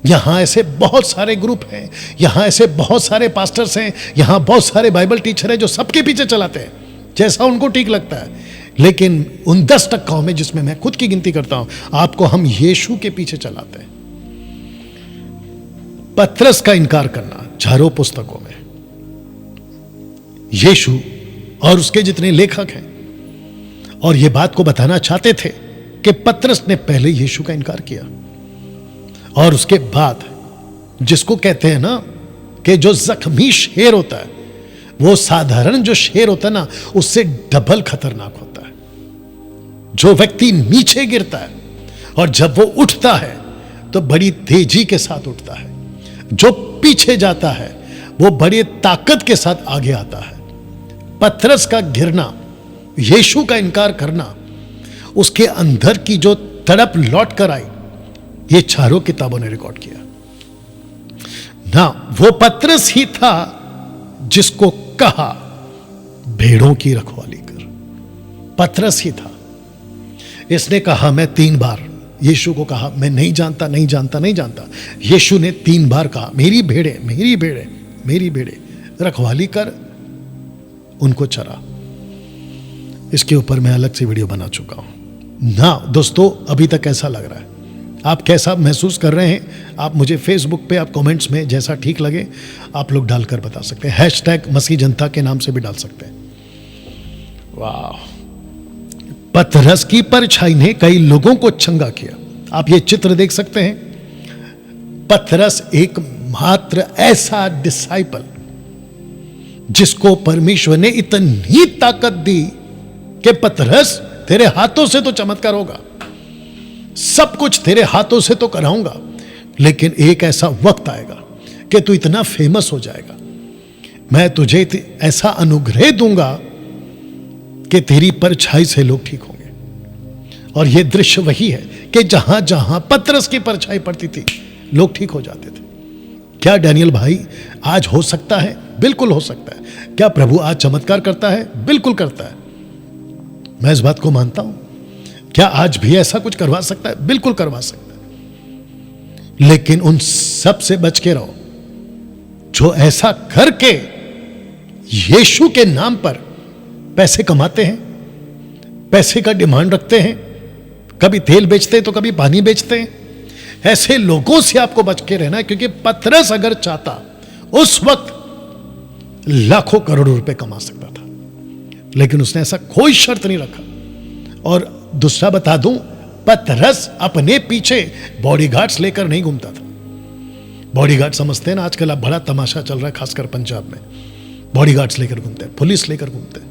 S1: यहां ऐसे बहुत सारे ग्रुप हैं, यहां ऐसे बहुत सारे पास्टर्स हैं, यहां बहुत सारे बाइबल टीचर हैं जो सबके पीछे चलाते हैं जैसा उनको ठीक लगता है। लेकिन उन 10% में जिसमें मैं खुद की गिनती करता हूं, आपको हम यीशु के पीछे चलाते हैं। पतरस का इनकार करना चारों पुस्तकों में, यीशु और उसके जितने लेखक हैं और यह बात को बताना चाहते थे कि पतरस ने पहले यीशु का इनकार किया और उसके बाद जिसको कहते हैं ना कि जो जख्मी शेर होता है, वो साधारण जो शेर होता है ना, उससे डबल खतरनाक होता है। जो व्यक्ति नीचे गिरता है और जब वो उठता है तो बड़ी तेजी के साथ उठता है, जो पीछे जाता है वो बड़ी ताकत के साथ आगे आता है। पतरस का गिरना, यीशु का इनकार करना, उसके अंदर की जो तड़प लौट कर आई, ये चारों किताबों ने रिकॉर्ड किया ना। वो पतरस ही था जिसको कहा भेड़ों की रखवाली कर, पतरस ही था। इसने कहा, मैं 3 बार यीशु को कहा, मैं नहीं जानता, नहीं जानता, नहीं जानता। यीशु ने 3 बार कहा, मेरी भेड़े, मेरी भेड़े, मेरी भेड़े, रखवाली कर, उनको चरा। इसके ऊपर मैं अलग से वीडियो बना चुका हूं ना। दोस्तों, अभी तक कैसा लग रहा है, आप कैसा महसूस कर रहे हैं, आप मुझे फेसबुक पे, आप कमेंट्स में जैसा ठीक लगे आप लोग डालकर बता सकते हैं। हैशटैग मसीह जनता के नाम से भी डाल सकते हैं। वाह, पतरस की परछाई ने कई लोगों को चंगा किया। आप ये चित्र देख सकते हैं। पतरस एक मात्र ऐसा डिसाइपल जिसको परमेश्वर ने इतनी ताकत दी कि पतरस, तेरे हाथों से तो चमत्कार होगा, सब कुछ तेरे हाथों से तो कराऊंगा, लेकिन एक ऐसा वक्त आएगा कि तू इतना फेमस हो जाएगा, मैं तुझे ऐसा अनुग्रह दूंगा कि तेरी परछाई से लोग ठीक होंगे। और यह दृश्य वही है कि जहां जहां पतरस की परछाई पड़ती थी लोग ठीक हो जाते थे। क्या डैनियल भाई आज हो सकता है? बिल्कुल हो सकता है। क्या प्रभु आज चमत्कार करता है? बिल्कुल करता है, मैं इस बात को मानता हूं। क्या आज भी ऐसा कुछ करवा सकता है? बिल्कुल करवा सकता है। लेकिन उन सब से बच के रहो जो ऐसा करके यीशु के नाम पर पैसे कमाते हैं, पैसे का डिमांड रखते हैं, कभी तेल बेचते हैं तो कभी पानी बेचते हैं। ऐसे लोगों से आपको बच के रहना है, क्योंकि पतरस अगर चाहता उस वक्त लाखों करोड़ों रुपए कमा सकता था, लेकिन उसने ऐसा कोई शर्त नहीं रखा। और दूसरा बता दूं, पतरस अपने पीछे बॉडीगार्ड्स लेकर नहीं घूमता था। बॉडीगार्ड समझते हैं ना, आजकल अब बड़ा तमाशा चल रहा है, खासकर पंजाब में बॉडीगार्ड्स लेकर घूमते हैं, पुलिस लेकर घूमते हैं।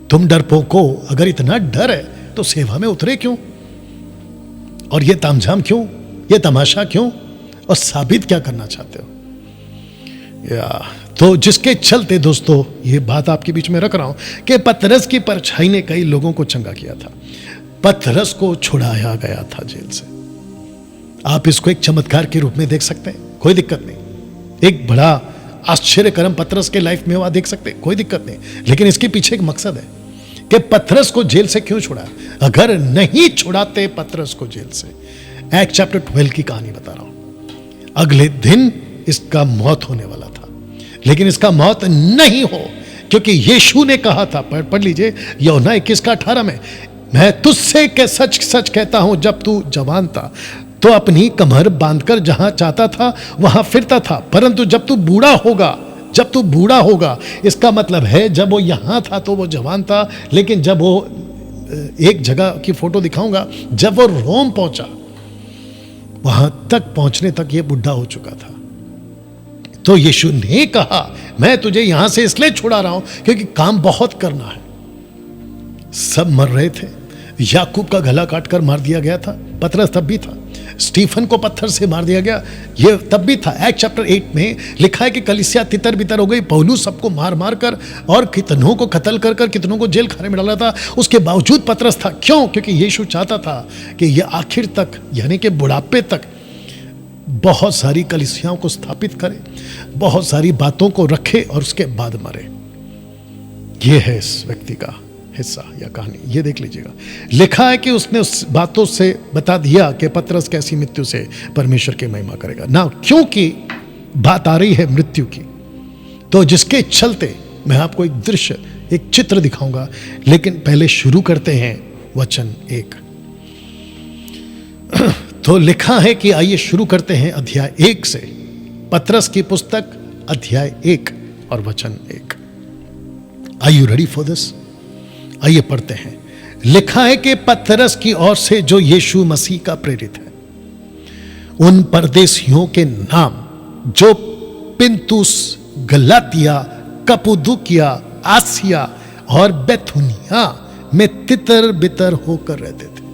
S1: तुम डरपोको, अगर इतना डर है तो सेवा में उतरे क्यों? और ये तामझाम क्यों, ये तमाशा क्यों, और साबित क्या करना चाहते हो? तो जिसके चलते दोस्तों ये बात आपके बीच में रख रहा हूं कि पतरस की परछाई ने कई लोगों को चंगा किया था। पतरस को छुड़ाया गया था जेल से। आप इसको एक चमत्कार के रूप में देख सकते हैं, कोई दिक्कत नहीं। एक बड़ा आश्चर्यकरम पतरस के लाइफ में हुआ, देख सकते हैं, कोई दिक्कत नहीं। लेकिन इसके पीछे एक मकसद है कि पतरस को जेल से क्यों छुड़ा। अगर नहीं छुड़ाते पतरस को जेल से, एक्ट चैप्टर 12 की कहानी बता रहा हूं, अगले दिन इसका मौत होने वाला था। लेकिन इसका मौत नहीं हो, क्योंकि यीशु ने कहा था, पढ़ लीजिए यूहन्ना 21:18 में, मैं तुझसे के सच सच कहता हूं, जब तू जवान था तो अपनी कमर बांधकर जहां चाहता था वहां फिरता था, परंतु जब तू बूढ़ा होगा, जब तू बूढ़ा होगा, इसका मतलब है जब वो यहां था तो वो जवान था, लेकिन जब वो, एक जगह की फोटो दिखाऊंगा, जब वो रोम पहुंचा, वहां तक पहुंचने तक ये बुढ़ा हो चुका था। तो यीशु ने कहा, मैं तुझे यहां से इसलिए छुड़ा रहा हूं क्योंकि काम बहुत करना है। सब मर रहे थे। याकूब का गला काटकर मार दिया गया था, पतरस तब भी था। स्टीफन को पत्थर से मार दिया गया, ये तब भी था। एक्ट चैप्टर 8 में लिखा है कि कलीसिया तितर बितर हो गई। पौलुस सबको मार मार कर और कितनों को कत्ल कर कर कितनों को जेल खाने में डाला था। उसके बावजूद पतरस था। क्यों? क्योंकि यीशु चाहता था कि ये आखिर तक, यानी कि बुढ़ापे तक, बहुत सारी कलीसियाओं को स्थापित करे, बहुत सारी बातों को रखे और उसके बाद मरे। ये है इस व्यक्ति का हिस्सा या कहानी। ये देख लीजिएगा, लिखा है कि उसने उस बातों से बता दिया कि पतरस कैसी मृत्यु से परमेश्वर की महिमा करेगा ना। क्योंकि बात आ रही है मृत्यु की, तो जिसके चलते मैं आपको एक दृश्य एक चित्र दिखाऊंगा, लेकिन पहले शुरू करते हैं वचन 1। तो लिखा है कि आइए शुरू करते हैं अध्याय 1 से, पतरस की पुस्तक अध्याय 1 और वचन 1। Are you ready for this? आइए पढ़ते हैं। लिखा है कि पतरस की ओर से जो यीशु मसीह का प्रेरित है, उन परदेशियों के नाम जो पिन्तुस, गलातिया, कप्पदोकिया, आसिया और बैथुनिया में तितर बितर होकर रहते थे।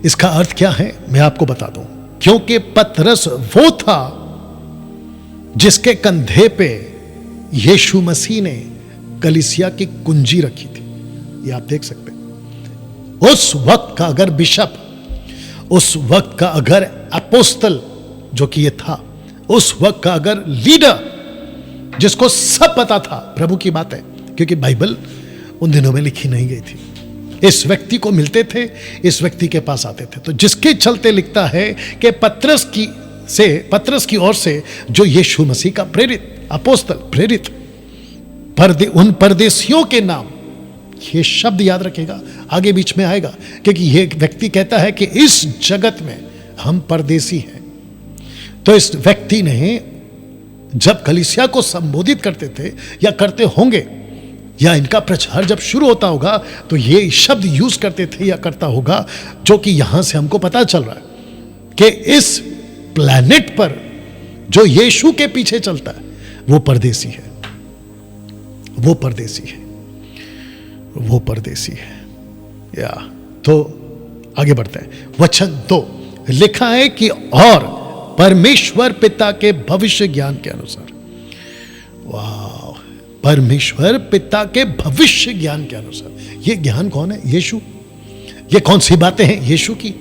S1: इसका अर्थ क्या है मैं आपको बता दूं। क्योंकि पतरस वो था जिसके कंधे पे यीशु मसीह ने कलीसिया की कुंजी रखी थी, ये आप देख सकते हैं। उस वक्त का अगर बिशप, उस वक्त का अगर अपोस्तल जो कि ये था, उस वक्त का अगर लीडर जिसको सब पता था, प्रभु की बात है क्योंकि बाइबल उन दिनों में लिखी नहीं गई थी, इस व्यक्ति को मिलते थे, इस व्यक्ति के पास आते थे। तो जिसके चलते लिखता है कि पतरस की ओर से जो यीशु मसीह का प्रेरित, अपोस्तल, प्रेरित, उन परदेशियों के नाम, ये शब्द याद रखेगा, आगे बीच में आएगा, क्योंकि ये व्यक्ति कहता है कि इस जगत में हम परदेशी हैं। तो इस व्यक्ति ने जब कलीसिया को संबोधित करते थे या करते होंगे, या इनका प्रचार जब शुरू होता होगा, तो ये शब्द यूज करते थे या करता होगा, जो कि यहां से हमको पता चल रहा है कि इस प्लैनेट पर जो यीशु के पीछे चलता है वो परदेशी है, वो परदेशी है, वो परदेशी है। या तो आगे बढ़ते हैं। वचन 2 लिखा है कि और परमेश्वर पिता के भविष्य ज्ञान के अनुसार, वाह, परमेश्वर पिता के भविष्य ज्ञान के अनुसार। ये ज्ञान कौन है? यीशु। ये कौन सी बातें हैं? यीशु की।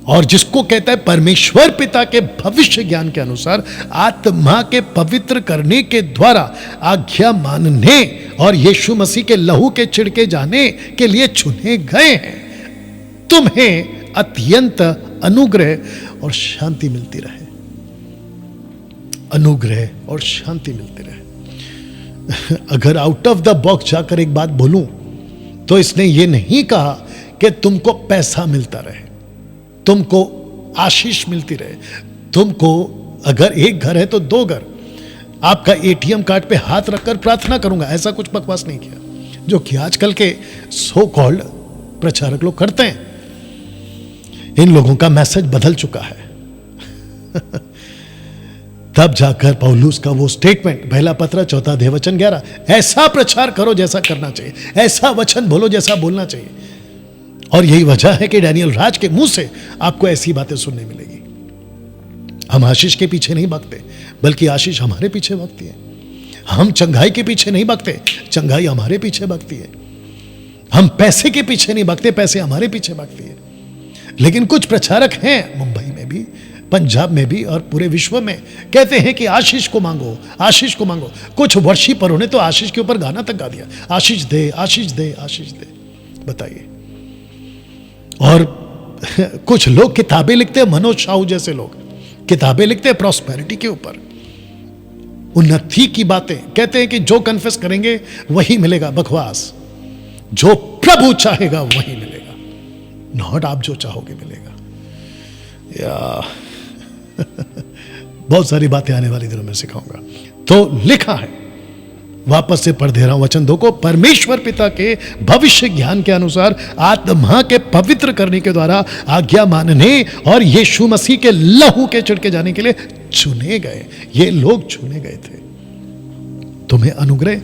S1: और जिसको कहता है परमेश्वर पिता के भविष्य ज्ञान के अनुसार आत्मा के पवित्र करने के द्वारा आज्ञा मानने और यीशु मसीह के लहू के छिड़के जाने के लिए चुने गए हैं, तुम्हें अत्यंत अनुग्रह और शांति मिलती रहे। अनुग्रह और शांति मिलती रहे। अगर आउट ऑफ द बॉक्स जाकर एक बात बोलूं तो इसने ये नहीं कहा कि तुमको पैसा मिलता रहे, तुमको आशीष मिलती रहे, तुमको अगर एक घर है तो 2 घर, आपका एटीएम कार्ड पे हाथ रखकर प्रार्थना करूंगा, ऐसा कुछ बकवास नहीं किया जो कि आजकल के सो कॉल्ड प्रचारक लोग करते हैं। इन लोगों का मैसेज बदल चुका है। तब जाकर पौलुस का वो स्टेटमेंट, पहला पत्र 4 अध्याय वचन 11, ऐसा प्रचार करो जैसा करना चाहिए, ऐसा वचन बोलो जैसा बोलना चाहिए। और यही वजह है कि डैनियल राज के मुंह से आपको ऐसी बातें सुनने मिलेगी। हम आशीष के पीछे नहीं भागते, बल्कि आशीष हमारे पीछे भागती है। हम चंगाई के पीछे नहीं भागते, चंगाई हमारे पीछे भागती है। हम पैसे के पीछे नहीं भागते, पैसे हमारे पीछे भागती है। लेकिन कुछ प्रचारक हैं मुंबई में भी, पंजाब में भी और पूरे विश्व में, कहते हैं कि आशीष को मांगो, आशीष को मांगो। कुछ वर्षीपरों ने तो आशीष के ऊपर गाना तक गा दिया, आशीष दे, आशीष दे, आशीष दे। बताइए। और कुछ लोग किताबें लिखते हैं, मनोज शाहू जैसे लोग किताबें लिखते हैं प्रॉस्पेरिटी के ऊपर, उन्नति की बातें, कहते हैं कि जो कन्फेस करेंगे वही मिलेगा। बकवास। जो प्रभु चाहेगा वही मिलेगा, नॉट आप जो चाहोगे मिलेगा। या बहुत सारी बातें आने वाली दिनों में सिखाऊंगा। तो लिखा है, वापस से पढ़ दे रहा हूं वचन 2 को, परमेश्वर पिता के भविष्य ज्ञान के अनुसार आत्मा के पवित्र करने के द्वारा आज्ञा मानने और यीशु मसीह के लहू के छिड़के जाने के लिए चुने गए। ये लोग चुने गए थे। तुम्हें अनुग्रह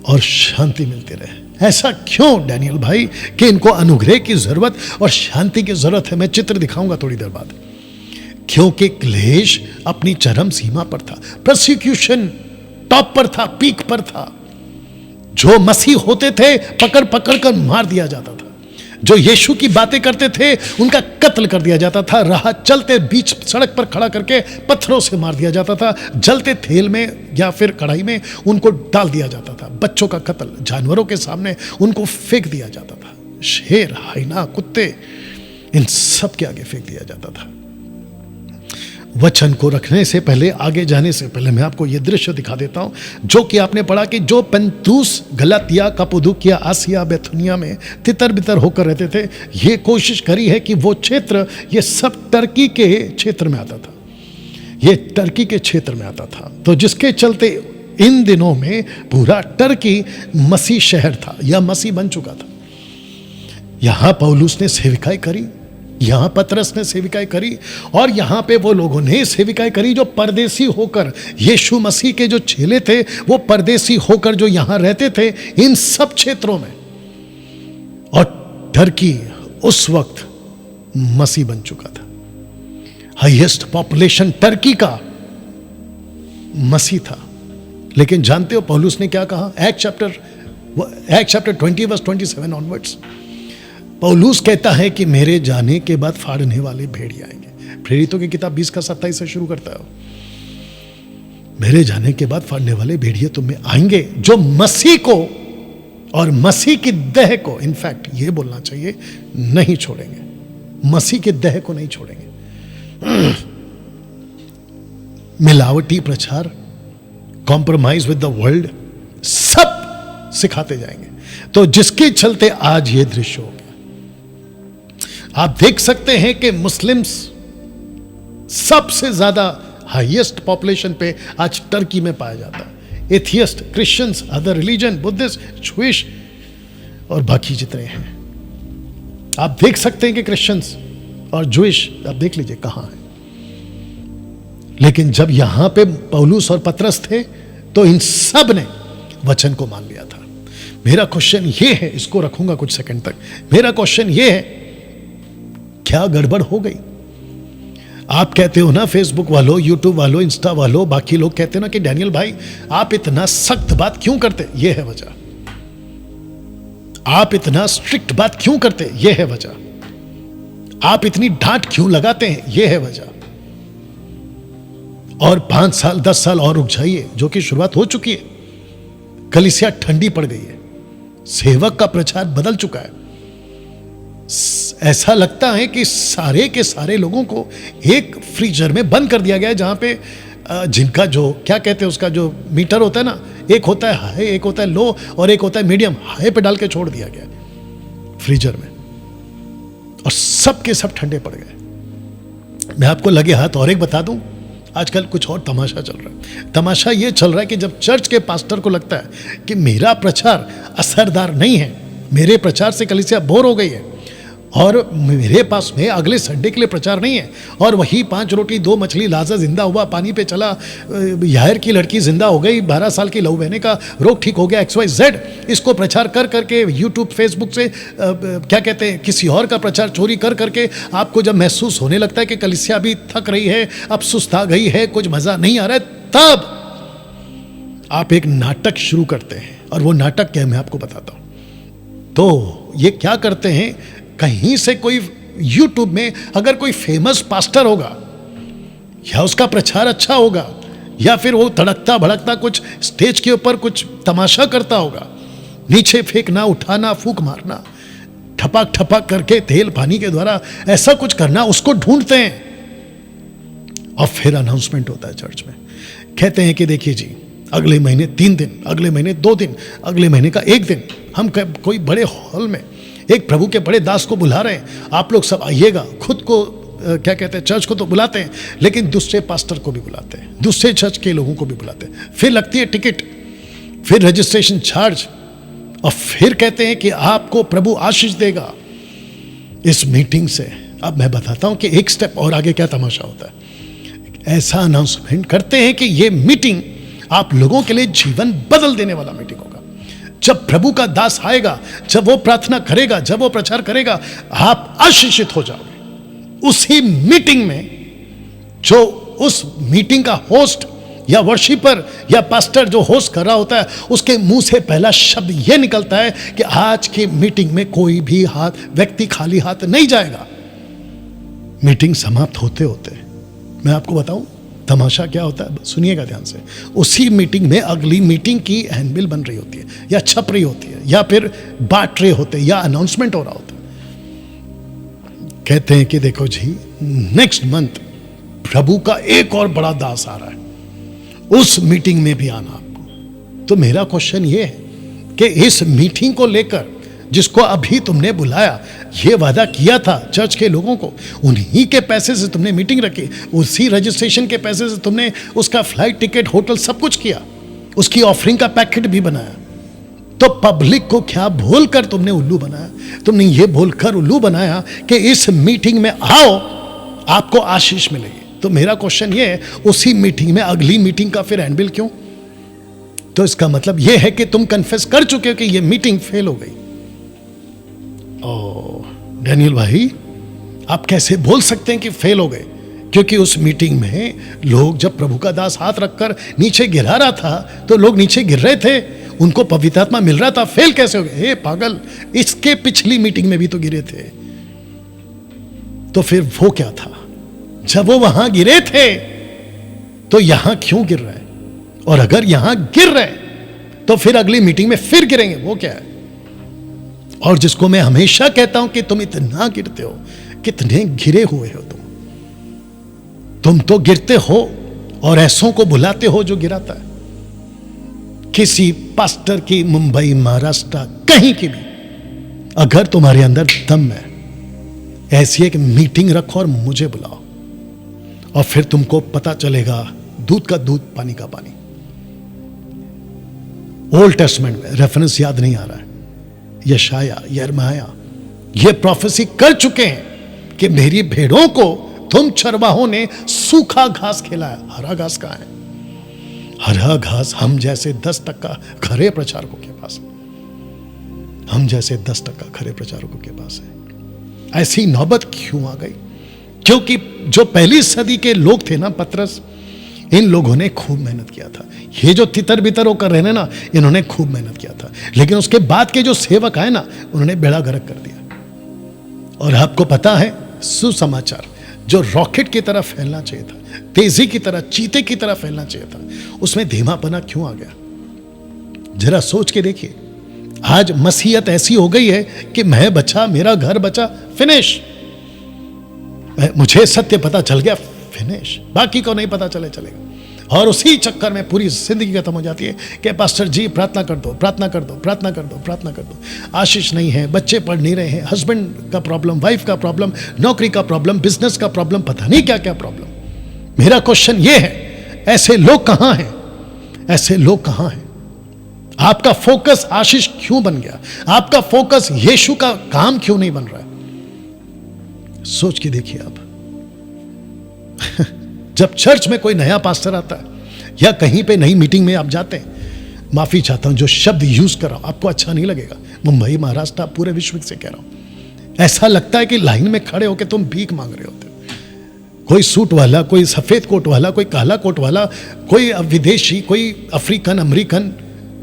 S1: और शांति मिलती रहे। ऐसा क्यों डैनियल भाई कि इनको अनुग्रह की जरूरत और शांति की जरूरत है? मैं चित्र दिखाऊंगा थोड़ी देर बाद। क्योंकि क्लेश अपनी चरम सीमा पर था, प्रोसिक्यूशन टॉप पर था, पीक पर था। जो मसीह होते थे पकड़ पकड़ कर मार दिया जाता था, जो यीशु की बातें करते थे उनका कत्ल कर दिया जाता था, राह चलते बीच सड़क पर खड़ा करके पत्थरों से मार दिया जाता था, जलते तेल में या फिर कढ़ाई में उनको डाल दिया जाता था। बच्चों का कत्ल, जानवरों के सामने उनको फेंक दिया जाता था, शेर, हाइना, कुत्ते, इन सब के आगे फेंक दिया जाता था। वचन को रखने से पहले, आगे जाने से पहले मैं आपको यह दृश्य दिखा देता हूं जो कि आपने पढ़ा कि जो पंतूस, गलातिया, कप्पदूकिया, आसिया, बैथुनिया में तितर बितर होकर रहते थे, ये कोशिश करी है कि वो क्षेत्र, ये सब टर्की के क्षेत्र में आता था, ये टर्की के क्षेत्र में आता था। तो जिसके चलते इन दिनों में पूरा टर्की मसीह शहर था या मसीह बन चुका था। यहां पौलुस ने सेविकाई करी, यहां पतरस ने सेविकाई करी, और यहां पे वो लोगों ने सेविकाई करी जो परदेसी होकर, यीशु मसीह के जो चेले थे वो परदेसी होकर जो यहां रहते थे इन सब क्षेत्रों में। और टर्की उस वक्त मसीह बन चुका था, हाईएस्ट पॉपुलेशन टर्की का मसीह था। लेकिन जानते हो पौलुस ने क्या कहा? एक्ट चैप्टर 20 वर्स 27 ऑनवर्ड्स, पौलुस कहता है कि मेरे जाने के बाद फाड़ने वाले भेड़िए आएंगे। प्रेरितों की किताब 20 का 27 से शुरू करता है, मेरे जाने के बाद फाड़ने वाले भेड़िए तुम में आएंगे जो मसीह को और मसीह की देह को, इनफैक्ट ये बोलना चाहिए, नहीं छोड़ेंगे, मसीह की देह को नहीं छोड़ेंगे। मिलावटी प्रचार, कॉम्प्रोमाइज विद द वर्ल्ड, सब सिखाते जाएंगे। तो जिसके चलते आज ये दृश्य हो गया। आप देख सकते हैं कि मुस्लिम्स सबसे ज्यादा हाईएस्ट पॉपुलेशन पे आज टर्की में पाया जाता है। Atheist, Christians, other religion, Buddhist, Jewish और बाकी जितने हैं, आप देख सकते हैं कि क्रिश्चियंस और ज्यूइश, आप देख लीजिए कहां है। लेकिन जब यहां पे पौलुस और पतरस थे तो इन सब ने वचन को मान लिया था। मेरा क्वेश्चन ये है, इसको रखूंगा कुछ सेकंड तक, मेरा क्वेश्चन ये है, क्या गड़बड़ हो गई? आप कहते हो ना, फेसबुक वालों, यूट्यूब वालों, इंस्टा वालों, बाकी लोग कहते हैं ना कि डैनियल भाई आप इतना सख्त बात क्यों करते? ये है वजह। आप इतना स्ट्रिक्ट बात क्यों करते? ये है वजह। आप इतनी डांट क्यों लगाते हैं? ये है वजह। और 5 साल 10 साल और रुक जाइए, जो कि शुरुआत हो चुकी है। कलीसिया ठंडी पड़ गई है, सेवक का प्रचार बदल चुका है। ऐसा लगता है कि सारे के सारे लोगों को एक फ्रीजर में बंद कर दिया गया है, जहां पे जिनका जो क्या कहते हैं उसका जो मीटर होता है ना, एक होता है हाई, एक होता है लो, और एक होता है मीडियम। हाई पे डाल के छोड़ दिया गया फ्रीजर में, और सब के सब ठंडे पड़ गए। मैं आपको लगे हाथ और एक बता दूं, आजकल कुछ और तमाशा चल रहा है। तमाशा ये चल रहा है कि जब चर्च के पास्टर को लगता है कि मेरा प्रचार असरदार नहीं है, मेरे प्रचार से कलीसिया बोर हो गई है, और मेरे पास में अगले संडे के लिए प्रचार नहीं है, और वही 5 रोटी 2 मछली, लाजर जिंदा हुआ, पानी पे चला, याहिर की लड़की जिंदा हो गई, 12 साल की लहू बहने का रोग ठीक हो गया, XYZ, इसको प्रचार कर करके यूट्यूब फेसबुक से क्या कहते हैं, किसी और का प्रचार चोरी कर करके आपको जब महसूस होने लगता है कि कलीसिया भी थक रही है, अब सुस्ता गई है, कुछ मजा नहीं आ रहा है, तब आप एक नाटक शुरू करते हैं। और वो नाटक क्या है, मैं आपको बताता हूं। तो ये क्या करते हैं, कहीं से कोई YouTube में अगर कोई फेमस पास्टर होगा, या उसका प्रचार अच्छा होगा, या फिर वो तड़कता भड़कता कुछ स्टेज के ऊपर कुछ तमाशा करता होगा, नीचे फेंकना, उठाना, फूंक मारना, ठपाक ठपाक करके तेल पानी के द्वारा ऐसा कुछ करना, उसको ढूंढते हैं। और फिर अनाउंसमेंट होता है चर्च में, कहते हैं कि देखिए जी, अगले महीने 3 दिन, अगले महीने 2 दिन, अगले महीने का 1 दिन हम कोई बड़े हॉल में एक प्रभु के बड़े दास को बुला रहे हैं, आप लोग सब आइएगा। खुद को क्या कहते हैं, चर्च को तो बुलाते हैं, लेकिन दूसरे पास्टर को भी बुलाते हैं, दूसरे चर्च के लोगों को भी बुलाते हैं। फिर लगती है टिकट, फिर रजिस्ट्रेशन चार्ज, और फिर कहते हैं कि आपको प्रभु आशीष देगा इस मीटिंग से। अब मैं बताता हूं कि एक स्टेप और आगे क्या तमाशा होता है। ऐसा अनाउंसमेंट करते हैं कि ये मीटिंग आप लोगों के लिए जीवन बदल देने वाला मीटिंग होगा। जब प्रभु का दास आएगा, जब वो प्रार्थना करेगा, जब वो प्रचार करेगा, आप आशीषित हो जाओगे। उसी मीटिंग में जो उस मीटिंग का होस्ट या वर्शिपर या पास्टर जो होस्ट कर रहा होता है, उसके मुंह से पहला शब्द यह निकलता है कि आज की मीटिंग में कोई भी व्यक्ति खाली हाथ नहीं जाएगा। मीटिंग समाप्त होते होते मैं आपको बताऊं तमाशा क्या होता है, सुनिएगा ध्यान से। उसी मीटिंग में अगली मीटिंग की हैंडबिल बन रही होती है, या छप रही होती है, या फिर बांट रहे होते हैं, या अनाउंसमेंट हो रहा होता है। कहते हैं कि देखो जी, नेक्स्ट मंथ प्रभु का एक और बड़ा दास आ रहा है, उस मीटिंग में भी आना आपको। तो मेरा क्वेश्चन ये है कि इस मीटिंग को लेकर जिसको अभी तुमने बुलाया, ये वादा किया था चर्च के लोगों को, उन्हीं के पैसे से तुमने मीटिंग रखी, उसी रजिस्ट्रेशन के पैसे से तुमने उसका फ्लाइट टिकट होटल सब कुछ किया, उसकी ऑफरिंग का पैकेट भी बनाया, तो पब्लिक को क्या बोलकर तुमने उल्लू बनाया? तुमने ये बोलकर उल्लू बनाया कि इस मीटिंग में आओ आपको आशीष मिलेगी। तो मेरा क्वेश्चन ये है, उसी मीटिंग में अगली मीटिंग का फिर हैंडबिल क्यों? तो इसका मतलब यह है कि तुम कन्फेस कर चुके हो कि यह मीटिंग फेल हो गई। ओ डैनियल भाई, आप कैसे बोल सकते हैं कि फेल हो गए? क्योंकि उस मीटिंग में लोग जब प्रभु का दास हाथ रखकर नीचे गिरा रहा था तो लोग नीचे गिर रहे थे, उनको पवित्र आत्मा मिल रहा था, फेल कैसे हो गए? हे पागल, इसके पिछली मीटिंग में भी तो गिरे थे। तो फिर वो क्या था? जब वो वहां गिरे थे तो यहां क्यों गिर रहे हैं? और अगर यहां गिर रहे तो फिर अगली मीटिंग में फिर गिरेंगे, वो क्या है? और जिसको मैं हमेशा कहता हूं कि तुम इतना गिरते हो, कितने गिरे हुए हो तुम तो गिरते हो और ऐसों को बुलाते हो जो गिराता है। किसी पास्टर की, मुंबई, महाराष्ट्र, कहीं की भी अगर तुम्हारे अंदर दम है, ऐसी एक मीटिंग रखो और मुझे बुलाओ, और फिर तुमको पता चलेगा दूध का दूध, पानी का पानी। ओल्ड टेस्टमेंट में रेफरेंस याद नहीं आ रहा है, यशाया, यिर्मयाह ये प्रोफेसी कर चुके हैं कि मेरी भेड़ों को तुम चरवाहों ने सूखा घास खिलाया। हरा घास कहां है? हरा घास हम जैसे 10% खरे प्रचारकों के पास, हम जैसे 10% खरे प्रचारकों के पास है। ऐसी नौबत क्यों आ गई? क्योंकि जो पहली सदी के लोग थे ना, पतरस, इन लोगों ने खूब मेहनत किया था। ये जो तितर बितर होकर रहने ना, इन्होंने खूब मेहनत किया था, लेकिन उसके बाद के जो सेवक आए ना, उन्होंने बेड़ा गर्क कर दिया। और आपको पता है, सुसमाचार जो रॉकेट की तरह फैलना चाहिए था, तेजी की तरह, चीते की तरह फैलना चाहिए था, उसमें धीमापना क्यों आ गया? जरा सोच के देखिए। आज मसीहत ऐसी हो गई है कि मैं बचा, मेरा घर बचा, फिनिश। मुझे सत्य पता चल गया, फिनिश। बाकी को नहीं पता चलेगा। और उसी चक्कर में पूरी जिंदगी खत्म हो जाती है कि पास्टर जी प्रार्थना कर दो, प्रार्थना कर दो, प्रार्थना कर दो, प्रार्थना कर दो। आशीष नहीं है, बच्चे पढ़ नहीं रहे हैं, हस्बैंड का प्रॉब्लम, वाइफ का प्रॉब्लम, नौकरी का प्रॉब्लम, बिजनेस का प्रॉब्लम, पता नहीं क्या क्या प्रॉब्लम। मेरा क्वेश्चन ये है, ऐसे लोग कहां हैं? ऐसे लोग कहां हैं? आपका फोकस आशीष क्यों बन गया? आपका फोकस यीशु का काम क्यों नहीं बन रहा है? सोच के देखिए आप। जब चर्च में कोई नया पास्टर आता है या कहीं पे नई मीटिंग में आप जाते हैं, माफी चाहता हूं जो शब्द यूज कर रहा हूं आपको अच्छा नहीं लगेगा, मुंबई, महाराष्ट्र, पूरे विश्व से कह रहा हूं, ऐसा लगता है कि लाइन में खड़े होकर तुम भीख मांग रहे होते हो। कोई सूट वाला, कोई सफेद कोट वाला, कोई काला कोट वाला, कोई विदेशी, कोई अफ्रीकन, अमेरिकन,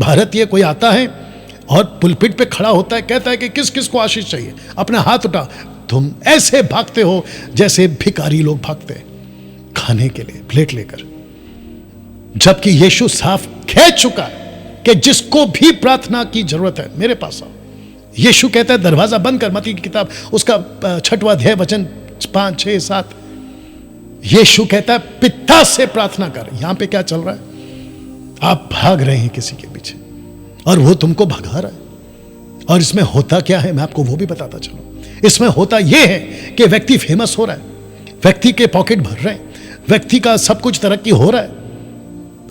S1: भारतीय कोई आता है और पुलपिट पे खड़ा होता है, कहता है कि किस किस को आशीष चाहिए, अपना हाथ उठा। तुम ऐसे भागते हो जैसे भिखारी लोग भागते हैं खाने के लिए प्लेट लेकर, जबकि यीशु साफ कह चुका है कि जिसको भी प्रार्थना की जरूरत है मेरे पास आओ। यीशु कहता है दरवाजा बंद कर, मत्ती की किताब उसका 6वां अध्याय वचन 5, 6, 7। यीशु कहता है पिता से प्रार्थना कर। यहां पे क्या चल रहा है? आप भाग रहे हैं किसी के पीछे और वो तुमको भगा रहा है। और इसमें होता क्या है मैं आपको वो भी बताता चलूं। इसमें होता यह है कि व्यक्ति फेमस हो रहा है, व्यक्ति के पॉकेट भर रहे हैं, व्यक्ति का सब कुछ तरक्की हो रहा है,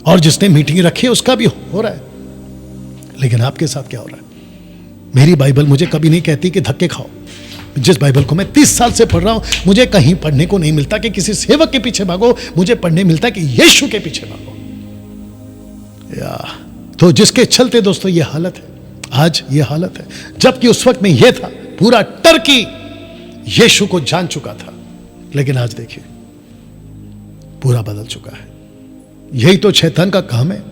S1: और जिसने मीटिंग रखी है उसका भी हो रहा है। लेकिन आपके साथ क्या हो रहा है? मेरी बाइबल मुझे कभी नहीं कहती कि धक्के खाओ। जिस बाइबल को मैं 30 साल से पढ़ रहा हूं, मुझे कहीं पढ़ने को नहीं मिलता कि किसी सेवक के पीछे भागो, मुझे पढ़ने मिलता कि यीशु के पीछे भागो। तो जिसके चलते दोस्तों ये हालत है, आज ये हालत है, जबकि उस वक्त में यह था, पूरा टर्की यीशु को जान चुका था। लेकिन आज देखिए पूरा बदल चुका है। यही तो शैतान का काम है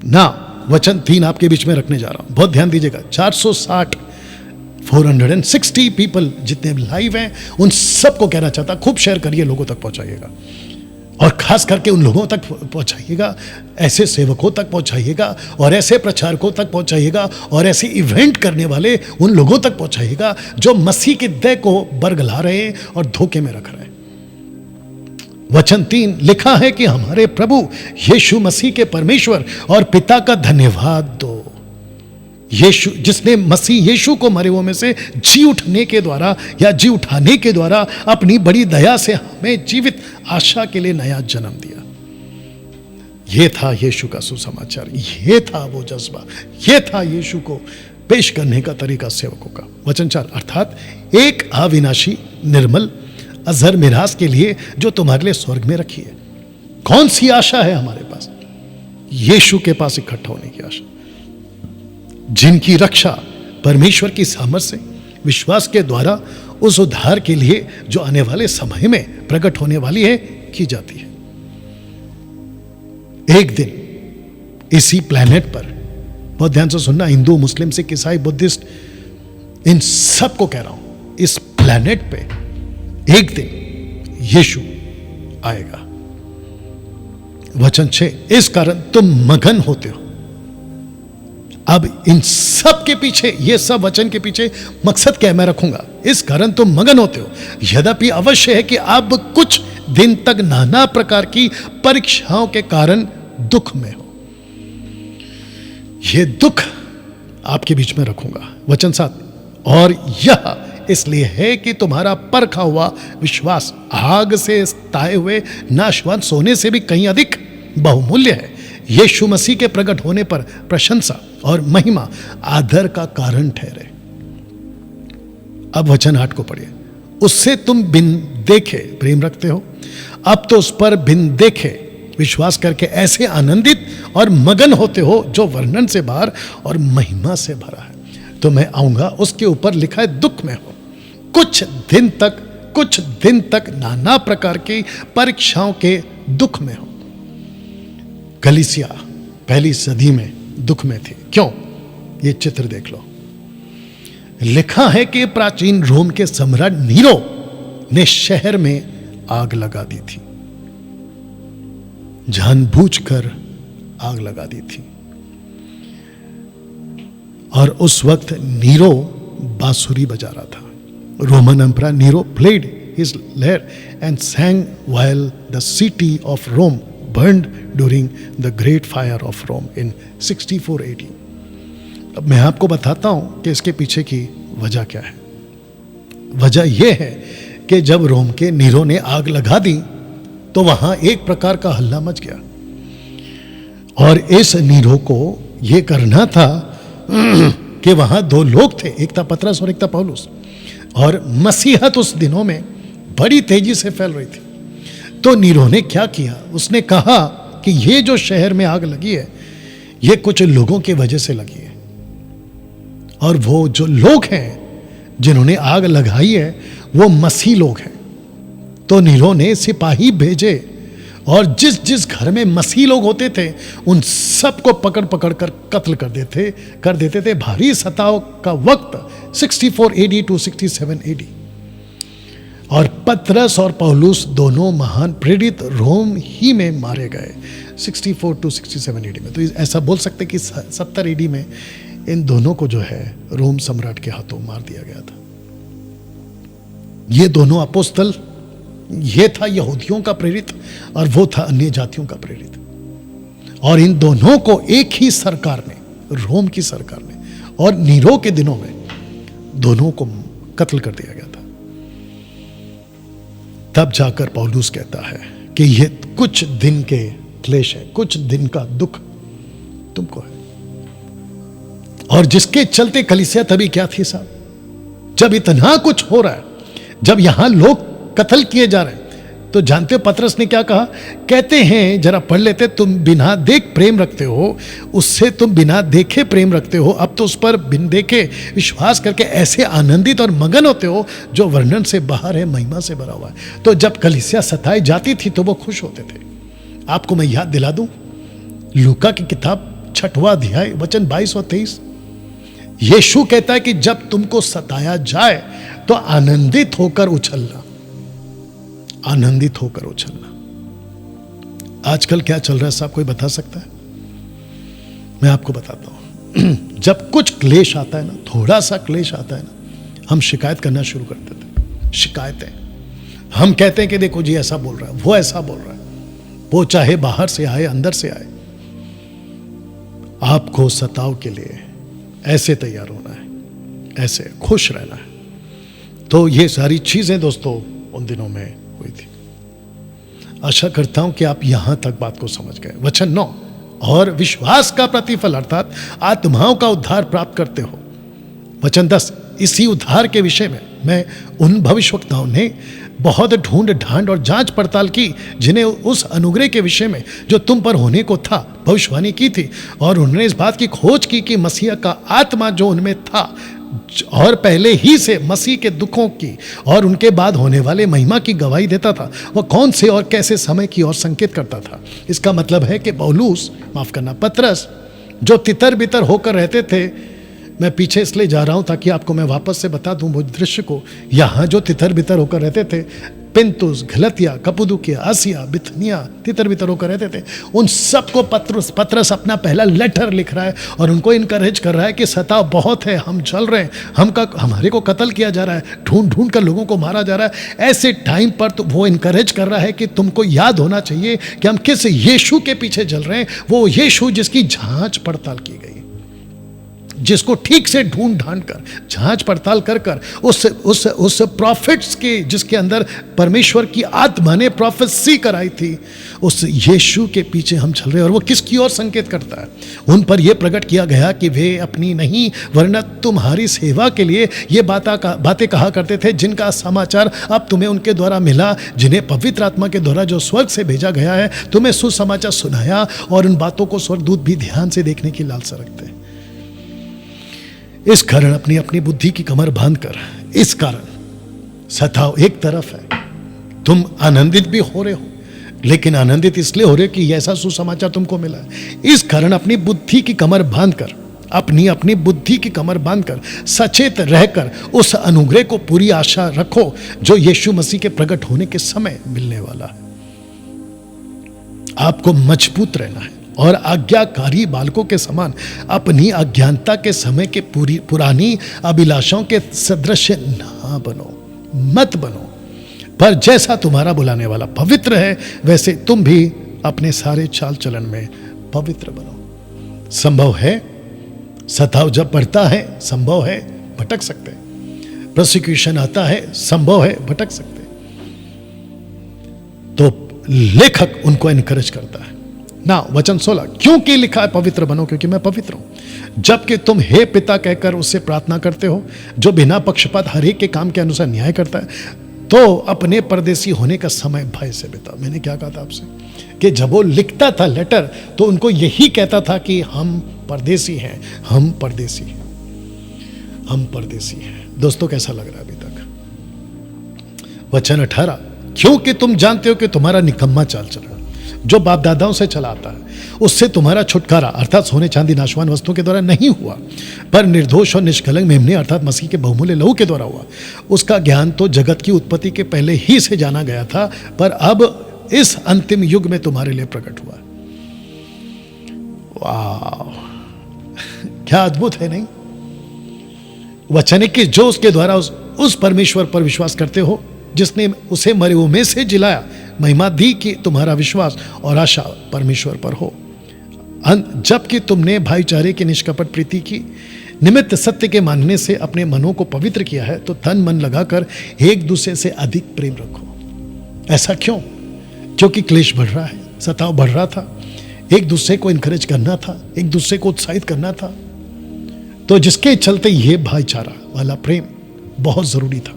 S1: ना। वचन 3 आपके बीच में रखने जा रहा हूं, बहुत ध्यान दीजिएगा। 460 पीपल जितने लाइव हैं उन सबको कहना चाहता, खूब शेयर करिए, लोगों तक पहुंचाइएगा, और खास करके उन लोगों तक पहुंचाइएगा, ऐसे सेवकों तक पहुंचाइएगा, और ऐसे प्रचारकों तक पहुंचाइएगा, और ऐसे इवेंट करने वाले उन लोगों तक पहुंचाइएगा जो मसीह के देह को बरगला रहे हैं और धोखे में रख रहे हैं। वचन 3 लिखा है कि हमारे प्रभु यीशु मसीह के परमेश्वर और पिता का धन्यवाद दो। यीशु, जिसने मसीह यीशु को मरे हुओं में से जी उठने के द्वारा या जी उठाने के द्वारा अपनी बड़ी दया से हमें जीवित आशा के लिए नया जन्म दिया। यह था यीशु का सुसमाचार, यह था वो जज्बा, यह था यीशु को पेश करने का तरीका सेवकों का। वचन 4 अर्थात एक अविनाशी निर्मल अजहर मिरास के लिए जो तुम्हारे लिए स्वर्ग में रखी है। कौन सी आशा है हमारे पास? यीशु के पास इकट्ठा होने की आशा, जिनकी रक्षा परमेश्वर की सामर्थ से विश्वास के द्वारा उस उद्धार के लिए जो आने वाले समय में प्रकट होने वाली है की जाती है। एक दिन इसी प्लेनेट पर, बहुत ध्यान से सुनना, हिंदू मुस्लिम सिख ईसाई बुद्धिस्ट इन सब को कह रहा हूं, इस प्लेनेट पे एक दिन यीशु आएगा। वचन 6 इस कारण तुम मगन होते हो। अब इन सब के पीछे, ये सब वचन के पीछे मकसद क्या मैं रखूंगा, इस कारण तुम मगन होते हो। यद्यपि अवश्य है कि अब कुछ दिन तक नाना प्रकार की परीक्षाओं के कारण दुख में हो। यह दुख आपके बीच में रखूंगा। वचन 7 और यह इसलिए है कि तुम्हारा परखा हुआ विश्वास आग से ताए हुए नाशवान सोने से भी कहीं अधिक बहुमूल्य है। यीशु मसीह के प्रकट होने पर प्रशंसा और महिमा आदर का कारण ठहरे। अब वचन 8 को पढ़िए। उससे तुम बिन देखे प्रेम रखते हो, अब तो उस पर बिन देखे विश्वास करके ऐसे आनंदित और मगन होते हो जो वर्णन से बाहर और महिमा से भरा है। तो मैं आऊंगा, उसके ऊपर लिखा है दुख में हो, कुछ दिन तक नाना प्रकार की परीक्षाओं के दुख में हो। कलीसिया पहली सदी में दुख में थी। क्यों? ये चित्र देख लो। लिखा है कि प्राचीन रोम के सम्राट नीरो ने शहर में आग लगा दी थी, जानबूझकर आग लगा दी थी। और उस वक्त नीरो बांसुरी बजा रहा था। Roman emperor Nero played his lyre and sang while the city of Rome burned during the great fire of Rome in 64 AD। अब मैं आपको बताता हूं कि इसके पीछे की वजह क्या है। वजह यह है कि जब रोम के नीरो ने आग लगा दी तो वहां एक प्रकार का हल्ला मच गया, और इस नीरो को यह करना था कि वहां दो लोग थे, एक था पतरस और एक था पौलुस, और मसीहत उस दिनों में बड़ी तेजी से फैल रही थी। तो नीरो ने क्या किया, उसने कहा कि ये जो शहर में आग लगी है ये कुछ लोगों की वजह से लगी है, और वो जो लोग हैं जिन्होंने आग लगाई है वो मसीह लोग हैं। तो नीरो ने सिपाही भेजे और जिस जिस घर में मसीह लोग होते थे उन सबको पकड़ पकड़ कर कत्ल कर देते थे। भारी सताव का वक्त 64 AD to 67 AD। और पतरस और पौलुस दोनों महान प्रेरित रोम ही में मारे गए 64 to 67 AD में। तो ऐसा बोल सकते कि 70 AD में इन दोनों को जो है रोम सम्राट के हाथों मार दिया गया था। ये दोनों अपोस्तल, ये था यहूदियों का प्रेरित और वो था अन्य जातियों का प्रेरित, और इन दोनों को एक ही सरकार ने, रोम की सरकार ने, और नीरो के दिनों में दोनों को कत्ल कर दिया गया था। तब जाकर पौलुस कहता है कि ये कुछ दिन के क्लेश है, कुछ दिन का दुख तुमको है। और जिसके चलते कलीसिया तभी क्या थी साहब, जब इतना कुछ हो रहा है, जब यहां लोग कत्ल किए जा रहे हैं, तो जानते हो पतरस ने क्या कहा? कहते हैं, जरा पढ़ लेते, तुम बिना देख प्रेम रखते हो, उससे तुम बिना देखे प्रेम रखते हो, अब तो उस पर बिन देखे विश्वास करके ऐसे आनंदित और मगन होते हो जो वर्णन से बाहर है, महिमा से भरा हुआ है। तो जब कलीसिया सताई जाती थी तो वो खुश होते थे। आपको मैं याद दिला दूं, लूका की किताब 6वां अध्याय वचन 22 और 23, यीशु कहता है कि जब तुमको सताया जाए तो आनंदित होकर उछलना, आनंदित होकर उछलना। आजकल क्या चल रहा है साहब, कोई बता सकता है? मैं आपको बताता हूं। जब कुछ क्लेश आता है ना, थोड़ा सा क्लेश आता है ना, हम शिकायत करना शुरू कर देते हैं। शिकायतें, हम कहते हैं कि देखो जी ऐसा बोल रहा है, वो ऐसा बोल रहा है। वो चाहे बाहर से आए अंदर से आए, आपको सताव के लिए ऐसे तैयार होना है, ऐसे खुश रहना है। तो ये सारी चीजें दोस्तों उन दिनों में हुई थी। आशा करता हूं कि आप यहां तक बात को समझ गए। वचन 9, और विश्वास का प्रतिफल अर्थात आत्माओं का उद्धार प्राप्त करते हो। वचन 10, इसी उद्धार के विषय में उन भविष्यवक्ताओं ने बहुत ढूंढ ढांड और जांच पड़ताल की, जिन्हें उस अनुग्रह के विषय में जो तुम पर होने को था भविष्यवाणी की थी। और उन्होंने इस बात की खोज की कि मसीह का आत्मा जो उनमें था और पहले ही से मसीह के दुखों की और उनके बाद होने वाले महिमा की गवाही देता था, वह कौन से और कैसे समय की ओर संकेत करता था। इसका मतलब है कि पौलुस, माफ करना, पतरस, जो तितर बितर होकर रहते थे, मैं पीछे इसलिए जा रहा हूं ताकि आपको मैं वापस से बता दूं वो दृश्य को। यहां जो तितर बितर होकर रहते थे, पिंतुस, गलतिया, कपुदुकिया, आसिया, बिथनिया, तितर बितर होकर रहते थे, उन सबको पतरस अपना पहला लेटर लिख रहा है और उनको इनकरेज कर रहा है कि सताव बहुत है, हम चल रहे हैं, हमारे को कत्ल किया जा रहा है, ढूंढ ढूंढ कर लोगों को मारा जा रहा है। ऐसे टाइम पर तो वो इनकरेज कर रहा है कि तुमको याद होना चाहिए कि हम किस यीशु के पीछे चल रहे हैं। वो यीशु जिसकी जांच पड़ताल की गई, जिसको ठीक से ढूंढ ढांड कर जांच पड़ताल कर कर उस प्रॉफिट्स के, जिसके अंदर परमेश्वर की आत्मा ने प्रोफेसी कराई थी, उस यीशु के पीछे हम चल रहे हैं। और वो किसकी ओर संकेत करता है? उन पर यह प्रकट किया गया कि वे अपनी नहीं वरना तुम्हारी सेवा के लिए ये बातें कहा करते थे, जिनका समाचार अब तुम्हें उनके द्वारा मिला, जिन्हें पवित्र आत्मा के द्वारा जो स्वर्ग से भेजा गया है, तुम्हें सुसमाचार सुनाया। और उन बातों को स्वर्गदूत भी ध्यान से देखने की लालसा रखते हैं। इस कारण अपनी अपनी बुद्धि की कमर बांधकर, इस कारण सताव एक तरफ है, तुम आनंदित भी हो रहे हो, लेकिन आनंदित इसलिए हो रहे हो कि ऐसा सुसमाचार तुमको मिला है। इस कारण अपनी बुद्धि की कमर बांधकर, अपनी बुद्धि की कमर बांधकर सचेत रहकर उस अनुग्रह को पूरी आशा रखो जो यीशु मसीह के प्रकट होने के समय मिलने वाला है। आपको मजबूत रहना है और आज्ञाकारी बालकों के समान अपनी अज्ञानता के समय के पुरानी अभिलाषाओं के सदृश ना बनो, मत बनो, पर जैसा तुम्हारा बुलाने वाला पवित्र है, वैसे तुम भी अपने सारे चाल चलन में पवित्र बनो। संभव है सताव जब बढ़ता है, संभव है भटक सकते, प्रोसिक्यूशन आता है, संभव है भटक सकते। तो लेखक उनको एनकरेज करता है ना। वचन 16, क्योंकि लिखा है पवित्र बनो क्योंकि मैं पवित्र हूं। जबकि तुम हे पिता कहकर उससे प्रार्थना करते हो, जो बिना पक्षपात हर एक के काम के अनुसार न्याय करता है, तो अपने परदेसी होने का समय भय से बिताओ। मैंने क्या कहा था आपसे कि जब वो लिखता था लेटर, तो उनको यही कहता था कि हम परदेसी हैं, हम परदेसी हैं, हम परदेसी हैं। दोस्तों कैसा लग रहा है अभी तक? वचन 18, क्योंकि तुम जानते हो कि तुम्हारा निकम्मा चाल चलन जो बाप दादाओं से चला आता है, उससे तुम्हारा छुटकारा अर्थात सोने चांदी नाशवान वस्तुओं के द्वारा नहीं हुआ, पर निर्दोष और निष्कलंक मेमने अर्थात मसीह के बहुमूल्य लहू के द्वारा हुआ। उसका ज्ञान तो जगत की उत्पत्ति के पहले ही से जाना गया था, पर अब इस अंतिम युग में तुम्हारे लिए प्रकट हुआ। वाह, क्या अद्भुत है नहीं? वचन कि जो उसके द्वारा उस परमेश्वर पर विश्वास करते हो, जिसने उसे मरे हुओं में से जिलाया, महिमा दी कि तुम्हारा विश्वास और आशा परमेश्वर पर हो। जबकि तुमने भाईचारे की निष्कपट प्रीति की निमित्त सत्य के मानने से अपने मनों को पवित्र किया है, तो तन मन लगाकर एक दूसरे से अधिक प्रेम रखो। ऐसा क्यों? क्योंकि क्लेश बढ़ रहा है, सताव बढ़ रहा था, एक दूसरे को इनकरेज करना था, एक दूसरे को उत्साहित करना था। तो जिसके चलते यह भाईचारा वाला प्रेम बहुत जरूरी था,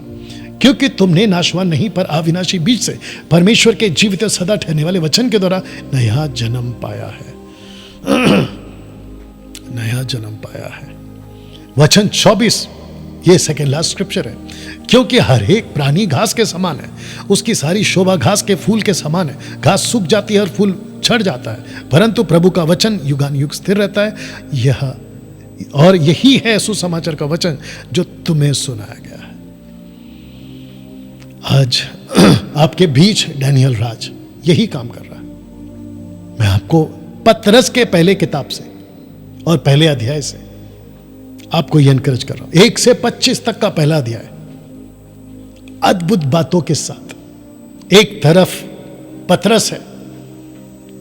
S1: क्योंकि तुमने नाशवान नहीं पर अविनाशी बीज से परमेश्वर के जीवित और सदा ठहरने वाले वचन के द्वारा नया जन्म पाया है। नया जन्म पाया है। वचन 24, ये सेकेंड लास्ट स्क्रिप्चर है, क्योंकि हर एक प्राणी घास के समान है, उसकी सारी शोभा घास के फूल के समान है। घास सूख जाती है और फूल झड़ जाता है, परंतु प्रभु का वचन युगान युग स्थिर रहता है। और यही है सुसमाचार का वचन जो तुम्हें सुनाया गया है। आज आपके बीच डैनियल राज यही काम कर रहा है। मैं आपको पतरस के पहले किताब से और पहले अध्याय से आपको यह एनकरेज कर रहा हूं। 1 से 25 तक का पहला अध्याय अद्भुत बातों के साथ एक तरफ पतरस है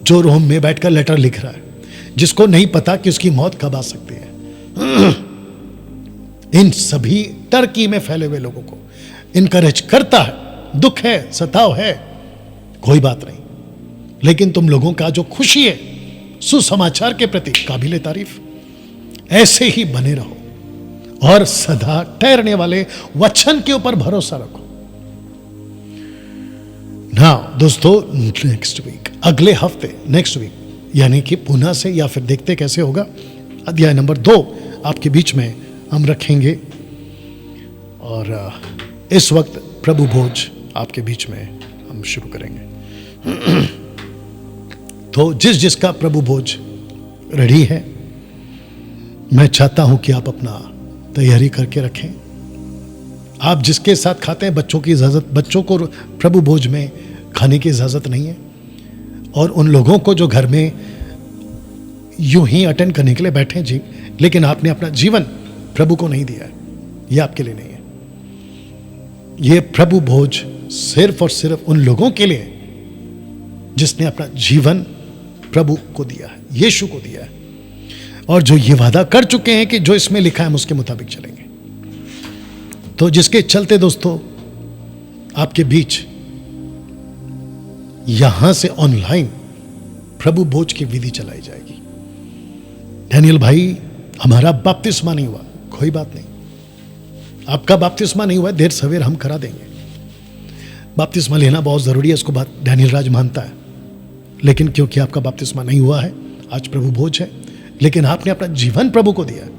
S1: जो रोम में बैठकर लेटर लिख रहा है, जिसको नहीं पता कि उसकी मौत कब आ सकती है। इन सभी टर्की में फैले हुए लोगों को इनकरेज करता है। दुख है, सताव है, कोई बात नहीं, लेकिन तुम लोगों का जो खुशी है सुसमाचार के प्रति काबिले तारीफ, ऐसे ही बने रहो और सदा ठहरने वाले वचन के ऊपर भरोसा रखो। नाउ दोस्तों, नेक्स्ट वीक, अगले हफ्ते, नेक्स्ट वीक यानी कि पुणे से, या फिर देखते कैसे होगा, अध्याय नंबर 2 आपके बीच में हम रखेंगे। और इस वक्त प्रभु भोज आपके बीच में हम शुरू करेंगे। तो जिसका प्रभु भोज रेडी है, मैं चाहता हूं कि आप अपना तैयारी करके रखें। आप जिसके साथ खाते हैं, बच्चों की इजाज़त, बच्चों को प्रभु भोज में खाने की इजाज़त नहीं है, और उन लोगों को जो घर में यूं ही अटेंड करने के लिए बैठे जी, लेकिन आपने अपना जीवन प्रभु को नहीं दिया है, ये आपके लिए नहीं है। ये प्रभु भोज सिर्फ और सिर्फ उन लोगों के लिए जिसने अपना जीवन प्रभु को दिया है, यीशु को दिया है, और जो ये वादा कर चुके हैं कि जो इसमें लिखा है हम उसके मुताबिक चलेंगे। तो जिसके चलते दोस्तों आपके बीच यहां से ऑनलाइन प्रभु भोज की विधि चलाई जाएगी। डैनियल भाई, हमारा बपतिस्मा नहीं हुआ, कोई बात नहीं, आपका बपतिस्मा नहीं हुआ, देर सवेर हम करा देंगे। बपतिस्मा लेना बहुत जरूरी है, इसको बात डैनियल राज मानता है, लेकिन क्योंकि आपका बपतिस्मा नहीं हुआ है, आज प्रभु भोज है, लेकिन आपने अपना जीवन प्रभु को दिया है,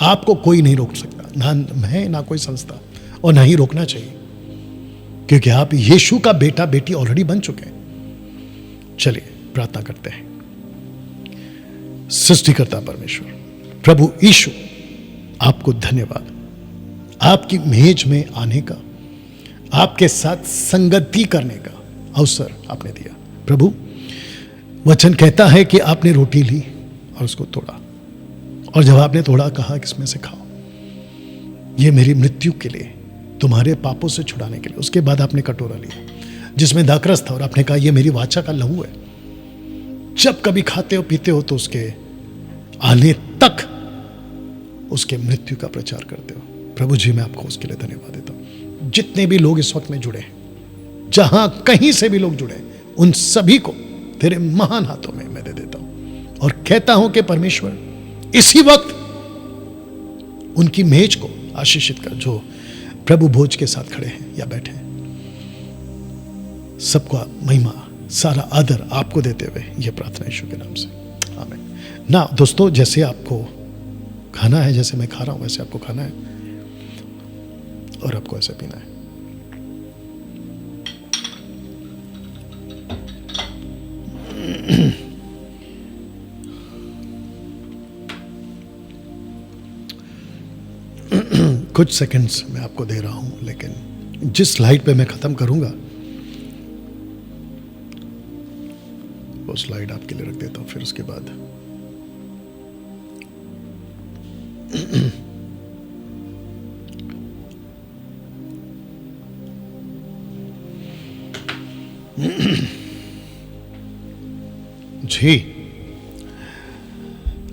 S1: आपको कोई नहीं रोक सकता, ना मैं, ना कोई संस्था, और ना ही रोकना चाहिए, क्योंकि आप यीशु का बेटा बेटी ऑलरेडी बन चुके हैं। चलिए प्रार्थना करते हैं। सृष्टिकर्ता परमेश्वर प्रभु यीशु, आपको धन्यवाद, आपकी मेज में आने का, आपके साथ संगति करने का अवसर आपने दिया। प्रभु, वचन कहता है कि आपने रोटी ली और उसको तोड़ा, और जब आपने तोड़ा कहा कि इसमें से खाओ, ये मेरी मृत्यु के लिए, तुम्हारे पापों से छुड़ाने के लिए। उसके बाद आपने कटोरा लिया जिसमें दाखरस था, और आपने कहा ये मेरी वाचा का लहू है, जब कभी खाते हो पीते हो तो उसके आने तक उसके मृत्यु का प्रचार करते हो। प्रभु जी, मैं आपको उसके लिए धन्यवाद देता हूं। जितने भी लोग इस वक्त में जुड़े हैं, जहां कहीं से भी लोग जुड़े, उन सभी को तेरे महान हाथों में मैं दे देता हूं, और कहता हूं कि परमेश्वर इसी वक्त उनकी मेज को आशीषित कर, जो प्रभु भोज के साथ खड़े हैं या बैठे हैं। सबको महिमा, सारा आदर आपको देते हुए ये प्रार्थना यीशु के नाम से, आमीन। ना दोस्तों, जैसे आपको खाना है, जैसे मैं खा रहा हूं वैसे आपको खाना है, और आपको ऐसे पीना है। कुछ सेकंड्स मैं आपको दे रहा हूं, लेकिन जिस स्लाइड पे मैं खत्म करूंगा वो स्लाइड आपके लिए रख देता हूं। फिर उसके बाद जी,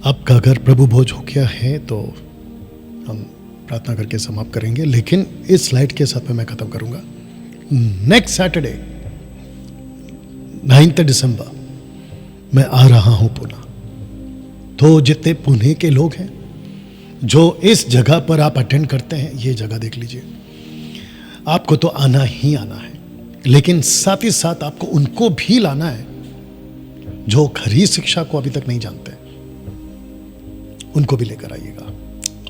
S1: आपका अगर प्रभु भोज हो गया है तो हम प्रार्थना करके समाप्त करेंगे, लेकिन इस स्लाइड के साथ में मैं खत्म करूंगा। नेक्स्ट सैटरडे 9 दिसंबर मैं आ रहा हूं पुणे। तो जितने पुणे के लोग हैं जो इस जगह पर आप अटेंड करते हैं, ये जगह देख लीजिए, आपको तो आना ही आना है, लेकिन साथ ही साथ आपको उनको भी लाना है जो खरी शिक्षा को अभी तक नहीं जानते, उनको भी लेकर आइएगा।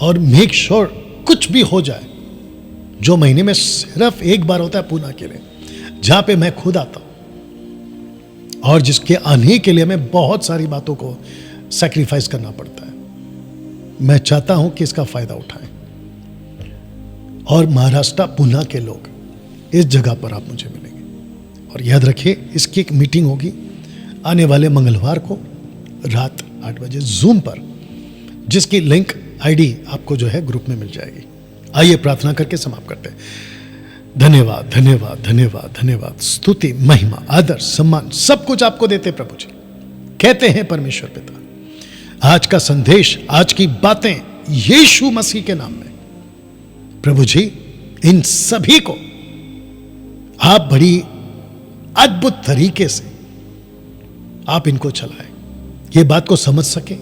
S1: और मेक श्योर कुछ भी हो जाए, जो महीने में सिर्फ एक बार होता है पुणे के लिए, जहां पे मैं खुद आता हूं, और जिसके आने के लिए हमें बहुत सारी बातों को सैक्रिफाइस करना पड़ता है। मैं चाहता हूं कि इसका फायदा उठाएं, और महाराष्ट्र पुणे के लोग इस जगह पर आप मुझे मिलेंगे। और याद रखिए, इसकी एक मीटिंग होगी आने वाले मंगलवार को रात 8 बजे जूम पर, जिसकी लिंक आईडी आपको जो है ग्रुप में मिल जाएगी। आइए प्रार्थना करके समाप्त करते हैं। धन्यवाद धन्यवाद धन्यवाद धन्यवाद। स्तुति, महिमा, आदर, सम्मान सब कुछ आपको देते प्रभु जी। कहते हैं परमेश्वर पिता, आज का संदेश, आज की बातें यीशु मसीह के नाम में प्रभु जी इन सभी को आप बड़ी अद्भुत तरीके से आप इनको चलाएं, ये बात को समझ सके,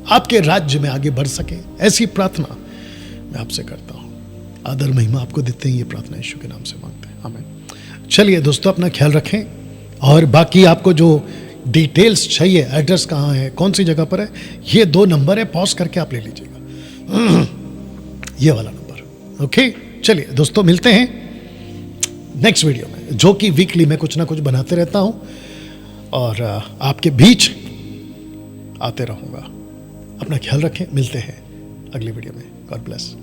S1: आपके राज्य में आगे बढ़ सके, ऐसी प्रार्थना मैं आपसे करता हूं। आदर महिमा आपको देते हैं, ये प्रार्थना यीशु के नाम से मांगते हैं, आमीन। चलिए दोस्तों, अपना ख्याल रखें, और बाकी आपको जो डिटेल्स चाहिए, एड्रेस कहाँ है, कौन सी जगह पर है, ये 2 नंबर है, पॉज करके आप ले लीजिएगा, ये वाला नंबर। ओके, चलिए दोस्तों, मिलते हैं नेक्स्ट वीडियो में, जो कि वीकली मैं कुछ ना कुछ बनाते रहता हूं और आपके बीच आते रहूंगा। अपना ख्याल रखें, मिलते हैं अगली वीडियो में। God bless.